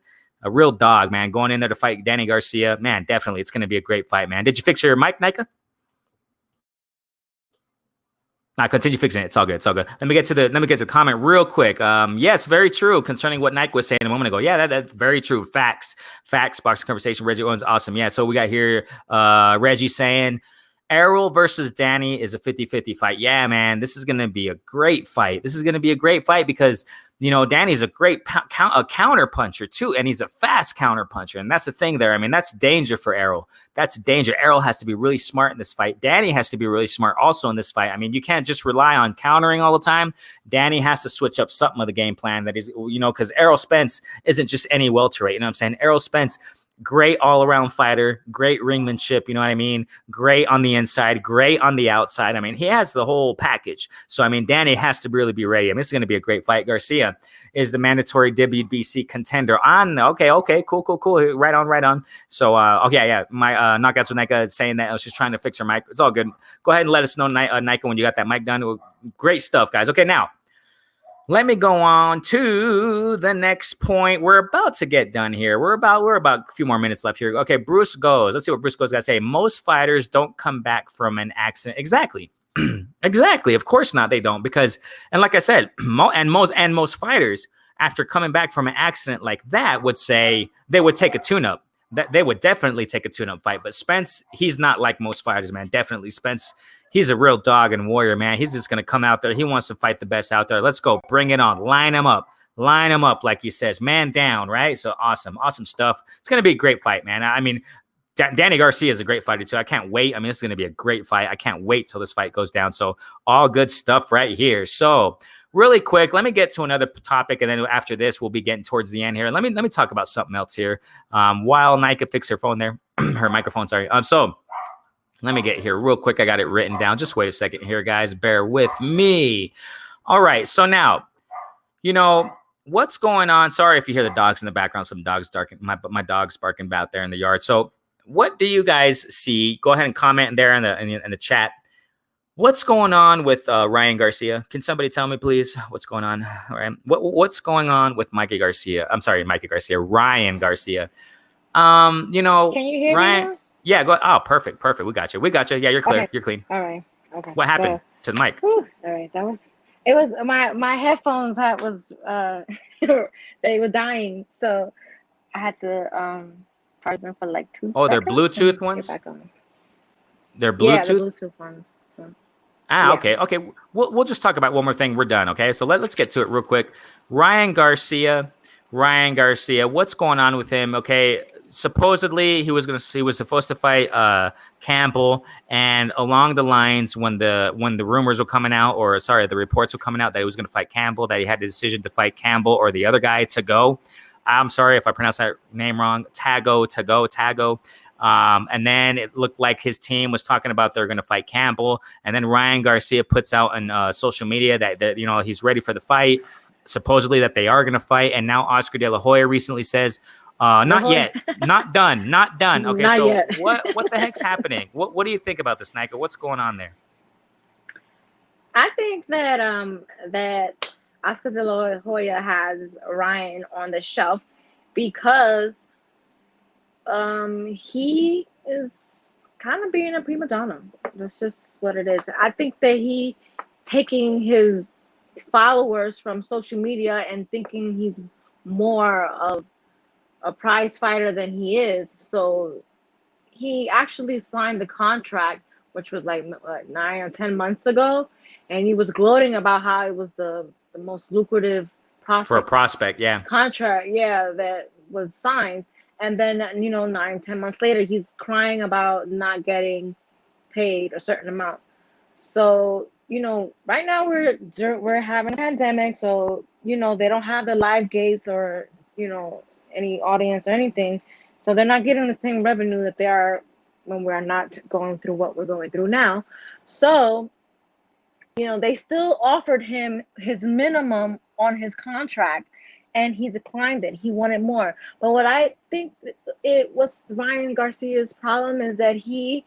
real dog, man. Going in there to fight Danny Garcia, man, definitely. It's going to be a great fight, man. Did you fix your mic, Nayka? Nah, continue fixing it. It's all good. It's all good. Let me get to the comment real quick. Yes, very true concerning what Nike was saying a moment ago. Yeah, that's very true. Facts. Boxing conversation. Reggie Owens, awesome. Yeah, so we got here Reggie saying Errol versus Danny is a 50-50 fight. Yeah, man, this is going to be a great fight. Because Danny's a great counter puncher too, and he's a fast counter puncher, and that's the thing there. I mean, that's danger for Errol. That's danger. Errol has to be really smart in this fight. Danny has to be really smart also in this fight. I mean, you can't just rely on countering all the time. Danny has to switch up something of the game plan that is, because Errol Spence isn't just any welterweight. You know what I'm saying? Errol Spence, great all-around fighter, great ringmanship, you know what I mean? Great on the inside, great on the outside. I mean, he has the whole package. So, I mean, Danny has to really be ready. I mean, this is going to be a great fight. Garcia is the mandatory WBC contender on. Okay, cool. Right on. So, yeah. My Knockouts with Nayka is saying that I was just trying to fix her mic. It's all good. Go ahead and let us know, Nayka, when you got that mic done. Great stuff, guys. Okay, now, let me go on to the next point. We're about to get done here. We're about a few more minutes left here. Okay, Bruce goes. Let's see what Bruce goes got to say. Most fighters don't come back from an accident. Exactly. Exactly. Of course not. They don't and like I said, most fighters after coming back from an accident like that would say they would take a tune-up. That they would definitely take a tune-up fight. But Spence, he's not like most fighters, man. Definitely Spence. He's a real dog and warrior, man. He's just going to come out there. He wants to fight the best out there. Let's go. Bring it on. Line him up, like he says. Man down, right? So awesome stuff. It's going to be a great fight, man. I mean, Danny Garcia is a great fighter, too. I can't wait. I mean, this is going to be a great fight. I can't wait till this fight goes down. So all good stuff right here. So really quick, let me get to another topic, and then after this, we'll be getting towards the end here. Let me talk about something else here while Nayka fixed her phone there, her microphone, sorry. So let me get here real quick. I got it written down. Just wait a second here, guys. Bear with me. All right. So now, what's going on? Sorry if you hear the dogs in the background. Some dogs my dog's barking out there in the yard. So what do you guys see? Go ahead and comment there in the chat. What's going on with Ryan Garcia? Can somebody tell me, please, what's going on? All right. What's going on with Mikey Garcia? I'm sorry, Mikey Garcia. Ryan Garcia. Can you hear Ryan? me now? Yeah, go. Oh, perfect. We got you. Yeah, you're clear. Okay. You're clean. All right. Okay. What happened to the mic? Whew, all right. It was my headphones they were dying, so I had to charge them for like 2 seconds. Oh, they're Bluetooth ones? They're Bluetooth? Yeah, the Bluetooth ones. So, yeah. Okay. We'll just talk about one more thing. We're done, okay? So let's get to it real quick. Ryan Garcia, what's going on with him? Okay, supposedly he was supposed to fight Campbell, and along the lines when the rumors were coming out, the reports were coming out that he was going to fight Campbell, that he had the decision to fight Campbell or the other guy, Tago. I'm sorry if I pronounced that name wrong. Tago. And then it looked like his team was talking about they're going to fight Campbell, and then Ryan Garcia puts out on social media that he's ready for the fight. Supposedly that they are going to fight, and now Oscar De La Hoya recently says La Not Jolla. yet. Not done. Not done. Okay, Not so yet. what the heck's happening? What do you think about this, Nayka? What's going on there? I think that Oscar De La Hoya has Ryan on the shelf because he is kind of being a prima donna. That's just what it is. I think that he taking his followers from social media and thinking he's more of a prize fighter than he is. So he actually signed the contract, which was like what, 9 or 10 months ago, and he was gloating about how it was the most lucrative For a prospect prospect, yeah. contract, yeah, that was signed. And then 9, 10 months later, he's crying about not getting paid a certain amount. So right now we're having a pandemic, so they don't have the live gates or any audience or anything, so they're not getting the same revenue that they are when we're not going through what we're going through now. So they still offered him his minimum on his contract, and he declined it. He wanted more. But what I think it was Ryan Garcia's problem is that he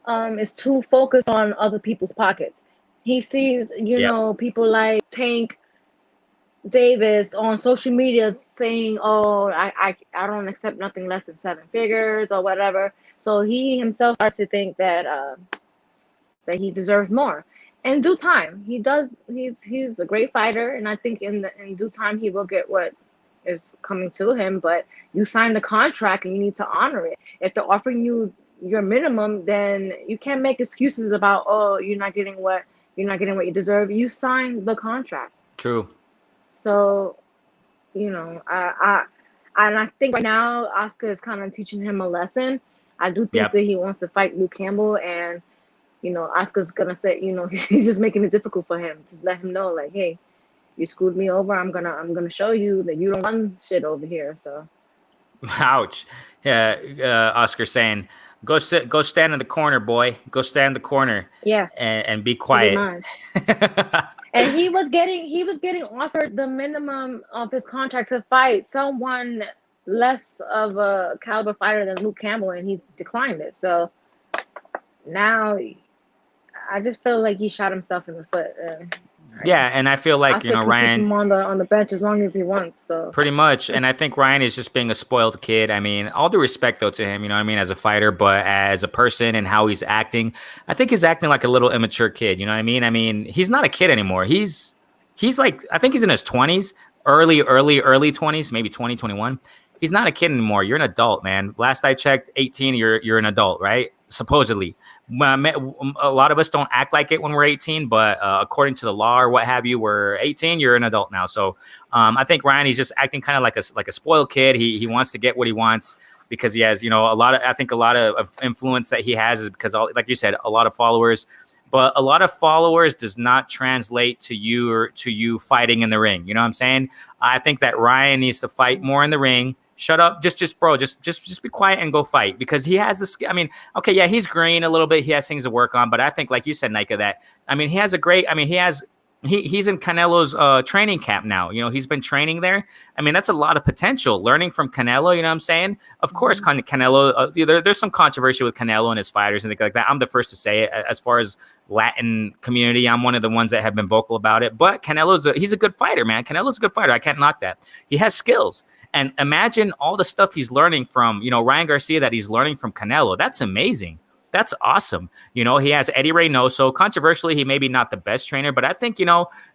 is too focused on other people's pockets. He sees, Yep. people like Tank Davis on social media saying, "Oh, I don't accept nothing less than 7 figures or whatever." So he himself starts to think that he deserves more. In due time, he does. He's a great fighter, and I think in due time he will get what is coming to him. But you signed the contract, and you need to honor it. If they're offering you your minimum, then you can't make excuses about, oh, you're not getting what you deserve. You signed the contract. True. So and I think right now Oscar is kind of teaching him a lesson. I do think that Yep. he wants to fight Luke Campbell, and Oscar's gonna say, he's just making it difficult for him to let him know, like, hey, you screwed me over. I'm gonna show you that you don't run shit over here. So Ouch. Yeah, Oscar saying, go stand in the corner, boy. Go stand in the corner yeah, and be to be quiet. mine. And he was getting offered the minimum of his contract to fight someone less of a caliber fighter than Luke Campbell, and he declined it. So now I just feel like he shot himself in the foot. Yeah, and I feel like, Oscar can keep Ryan, him on the bench as long as he wants. So pretty much. And I think Ryan is just being a spoiled kid. I mean, all due respect though to him, you know what I mean, as a fighter, but as a person and how he's acting, I think he's acting like a little immature kid. You know what I mean? I mean, he's not a kid anymore. He's like, I think he's in his 20s, early 20s, maybe 2021. He's not a kid anymore. You're an adult, man. Last I checked, 18, you're an adult, right? Supposedly. A lot of us don't act like it when we're 18, but according to the law or what have you, we're 18, you're an adult now. So I think Ryan, he's just acting kind of like a spoiled kid. He wants to get what he wants because he has, I think a lot of influence that he has is because, like you said, a lot of followers. But a lot of followers does not translate to you fighting in the ring. You know what I'm saying? I think that Ryan needs to fight more in the ring. Shut up, bro, just be quiet and go fight because he has the skill. I mean, okay, yeah, he's green a little bit. He has things to work on, but I think, like you said, Nayka, that I mean, he has a great. I mean, he's in Canelo's training camp now. He's been training there. I mean, that's a lot of potential learning from Canelo. You know what I'm saying? Of course, Canelo. There's some controversy with Canelo and his fighters and things like that. I'm the first to say it. As far as Latin community, I'm one of the ones that have been vocal about it. But he's a good fighter, man. Canelo's a good fighter. I can't knock that. He has skills. And imagine all the stuff he's learning from, Ryan Garcia, that he's learning from Canelo. That's amazing. That's awesome. He has Eddie Reynoso. Controversially, he may be not the best trainer, but I think, Eddie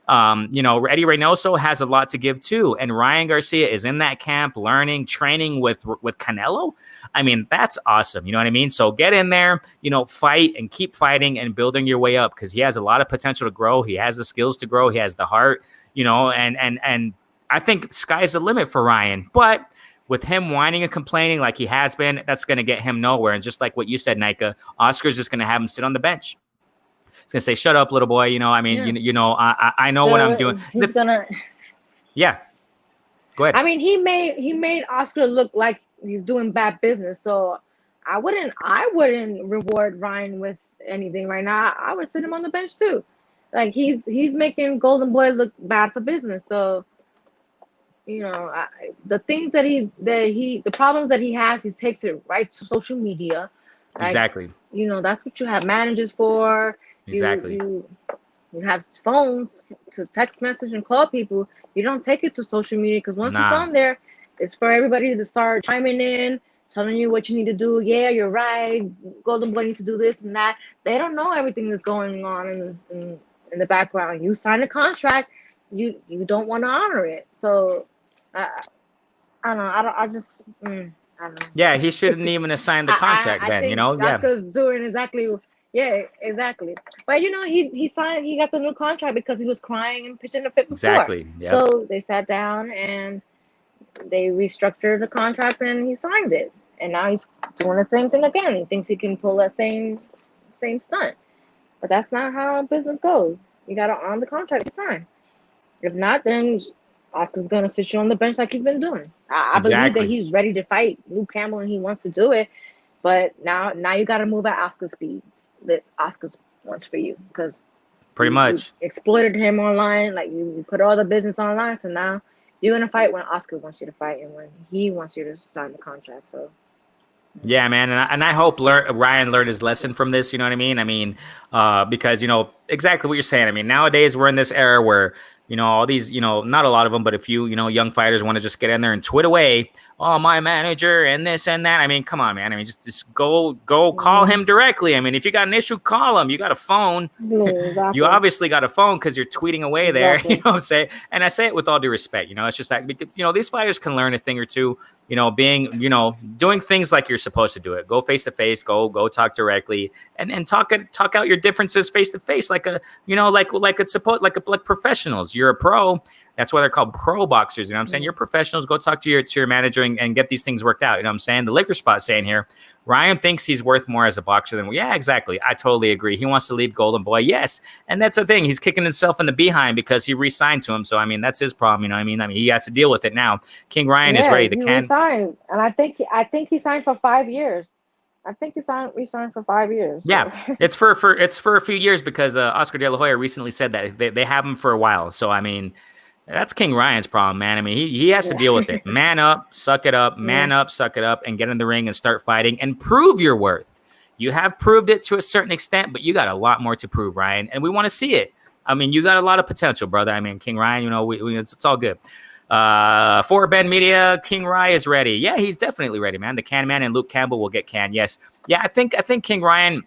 Reynoso has a lot to give too. And Ryan Garcia is in that camp learning, training with Canelo. I mean, that's awesome. You know what I mean? So get in there, fight and keep fighting and building your way up because he has a lot of potential to grow. He has the skills to grow. He has the heart, and I think sky's the limit for Ryan. But with him whining and complaining like he has been, that's going to get him nowhere. And just like what you said, Nayka, Oscar's just going to have him sit on the bench. He's going to say, "Shut up, little boy." I mean, I know what I'm doing. he's gonna. Yeah, go ahead. I mean, he made Oscar look like he's doing bad business. So I wouldn't reward Ryan with anything right now. I would sit him on the bench too. Like he's making Golden Boy look bad for business. So the things the problems that he has, he takes it right to social media. Like, Exactly. that's what you have managers for. You Exactly. you you have phones to text message and call people. You don't take it to social media because once it's Nah. on there, it's for everybody to start chiming in, telling you what you need to do. Yeah, you're right. Golden Boy needs to do this and that. They don't know everything that's going on in the background. You sign a contract, you don't want to honor it. So I don't know. I don't know. Yeah, he shouldn't even have signed the contract I then, think Yeah, Oscar's doing exactly. Yeah, exactly. But he signed. He got the new contract because he was crying and pitching a fit before. exactly. Yep. So they sat down and they restructured the contract and he signed it. And now he's doing the same thing again. He thinks he can pull that same stunt. But that's not how business goes. You gotta honor the contract you sign. If not, then Oscar's gonna sit you on the bench like he's been doing. I believe that Exactly. he's ready to fight Luke Campbell and he wants to do it. But now you got to move at Oscar's speed. That's Oscar's wants for you because Pretty you much. exploited him online. Like you put all the business online. So now you're gonna fight when Oscar wants you to fight and when he wants you to sign the contract. So Yeah, man, and I hope Ryan learned his lesson from this. You know what I mean? Because exactly what you're saying. I mean, nowadays we're in this era where all these not a lot of them, but a few young fighters want to just get in there and twit away. Oh, my manager and this and that. I mean, come on, man. I mean, just go call him directly. I mean, if you got an issue, call him. You got a phone. yeah, exactly. You obviously got a phone because you're tweeting away there. Exactly. You know what I'm saying? And I say it with all due respect. It's just like these fighters can learn a thing or two. Doing things like you're supposed to do it. Go face to face. Go talk directly, and talk out your differences face to face, like like professionals. You're a pro. That's why they're called pro boxers. You know what I'm saying? You're professionals. Go talk to your manager and get these things worked out. You know what I'm saying? The Li-quor Spot saying here, Ryan thinks he's worth more as a boxer than yeah, exactly. I totally agree. He wants to leave Golden Boy. Yes. And that's the thing. He's kicking himself in the behind because he re-signed to him. So I mean, that's his problem. You know what I mean? He has to deal with it now. King Ryan is ready. He resigned, and I think he signed for 5 years. I think he re-signed for 5 years. So. Yeah, it's for a few years because Oscar De La Hoya recently said that they have him for a while. So I mean, that's King Ryan's problem, man. I mean, he has to deal with it. Man up, suck it up, man up, suck it up, and get in the ring and start fighting and prove your worth. You have proved it to a certain extent, but you got a lot more to prove, Ryan, and we want to see it. I mean, you got a lot of potential, brother. I mean, King Ryan, it's all good. For Ben Media, King Ryan is ready. Yeah, he's definitely ready, man. The Can Man and Luke Campbell will get canned. Yes. Yeah, I think King Ryan,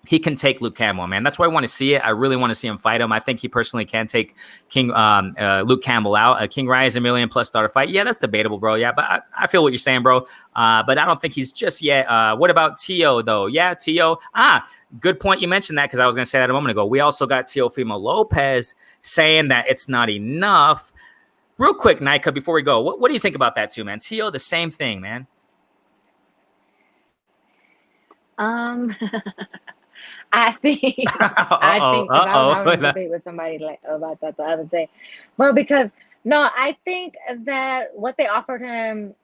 he can take Luke Campbell, man. That's why I want to see it. I really want to see him fight him. I think he personally can take Luke Campbell out. King Ryan is $1 million+ fight. Yeah, that's debatable, bro. Yeah, but I feel what you're saying, bro. But I don't think he's just yet. What about Tio, though? Yeah, Tio. Good point you mentioned that because I was going to say that a moment ago. We also got Teofimo Lopez saying that it's not enough. Real quick, Nayka, before we go, what do you think about that too, man? Tio, the same thing, man. I think I was having a debate with somebody about that the other day. Well, because I think that what they offered him,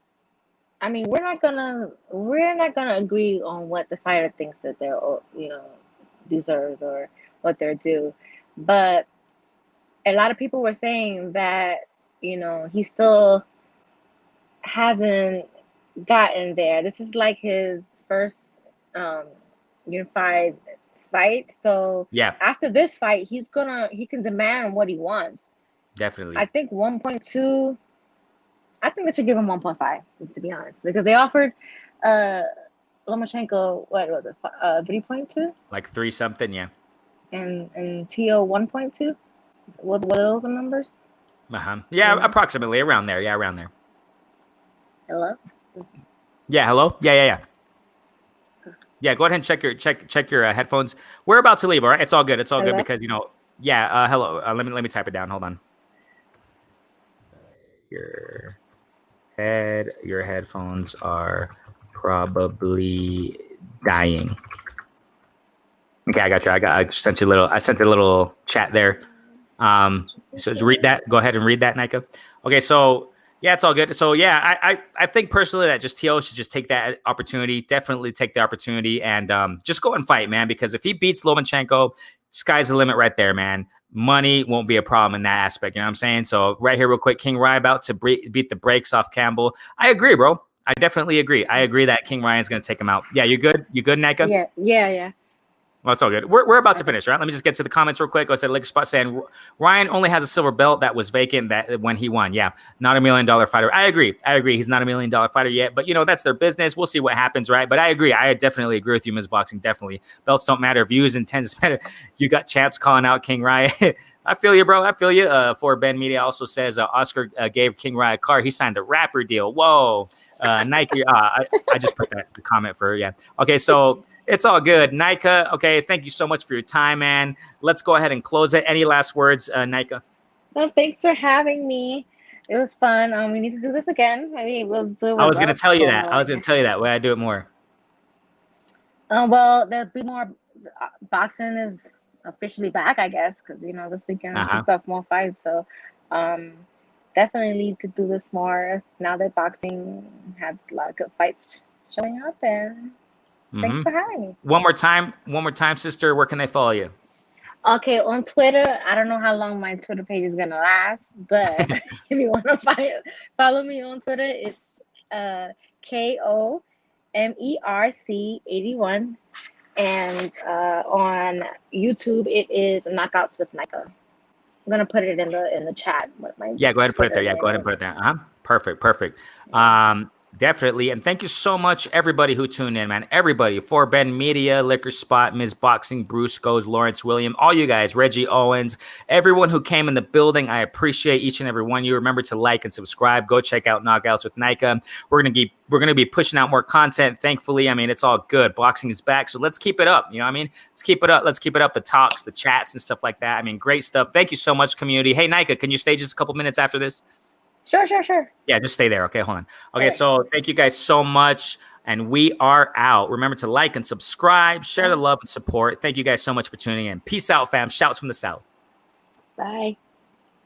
I mean, we're not gonna agree on what the fighter thinks that they're deserves or what they're due, but a lot of people were saying that he still hasn't gotten there. This is like his first unified fight. So yeah, after this fight, he can demand what he wants. Definitely. I think 1.2. I think they should give him 1.5, to be honest, because they offered Lomachenko, what was it, 3.2? Like 3 something, yeah. And Tio 1.2. What are those numbers? Yeah, approximately around there. Yeah, around there. Hello. Yeah, hello. Yeah. Yeah, go ahead and check your headphones. We're about to leave. All right, it's all good. It's all good because Yeah. Hello. Let me type it down. Hold on. Your headphones are probably dying. Okay, I got you. I sent you a little chat there. So read that. Go ahead and read that, Nayka. Okay, so yeah, it's all good. So yeah, I think personally that just Tio should just take that opportunity. Definitely take the opportunity and just go and fight, man. Because if he beats Lomachenko, sky's the limit right there, man. money won't be a problem in that aspect. You know what I'm saying? So right here, real quick, King Ryan about to beat the brakes off Campbell. I agree, bro. I definitely agree. I agree that King Ryan's going to take him out. Yeah, you good? You good, Nayka? Yeah. Well, it's all good. We're about to finish, right? Let me just get to the comments real quick. I said Li-quor Spot saying Ryan only has a silver belt that was vacant that when he won. Yeah, not $1 million fighter. I agree. He's not $1 million fighter yet, but that's their business. We'll see what happens, right? But I agree. I definitely agree with you, Ms. Boxing. Definitely, belts don't matter. Views and tens matter. You got champs calling out King Ryan. I feel you, bro. I feel you. For Ben Media also says Oscar gave King Ryan a car. He signed a rapper deal. Whoa, Nike. I just put that the comment for Okay, so. It's all good. Nayka, okay, thank you so much for your time, man. Let's go ahead and close it. Any last words, Nayka? Well, thanks for having me. It was fun. We need to do this again. Maybe we'll do it. I was going to tell you that. I was going to tell you that. Way I do it more. Well, there'll be more. Boxing is officially back, I guess, because this weekend stuff, more fights. So, definitely need to do this more now that boxing has a lot of good fights showing up. And thanks for having me. One more time, sister. Where can they follow you? Okay, on Twitter. I don't know how long my Twitter page is gonna last, but if you want to follow me on Twitter, it's KOMERC81, and on YouTube it is Knockouts with Nayka. I'm gonna put it in the chat. Go ahead and put it there. Go ahead and put it there. Perfect. Definitely. And thank you so much, everybody who tuned in, man. Everybody. For Ben Media, Li-quor Spot, Ms. Boxing, Bruce Goes, Lawrence William, all you guys, Reggie Owens, everyone who came in the building. I appreciate each and every one of you. Remember to like and subscribe. Go check out Knockouts with Nayka. We're gonna be pushing out more content. Thankfully, I mean, it's all good. Boxing is back. So let's keep it up. You know what I mean? Let's keep it up. The talks, the chats, and stuff like that. I mean, great stuff. Thank you so much, community. Hey, Nayka, can you stay just a couple minutes after this? Sure. Yeah, just stay there. Okay, hold on. Okay, so thank you guys so much. And we are out. Remember to like and subscribe, share the love and support. Thank you guys so much for tuning in. Peace out, fam. Shouts from the South. Bye.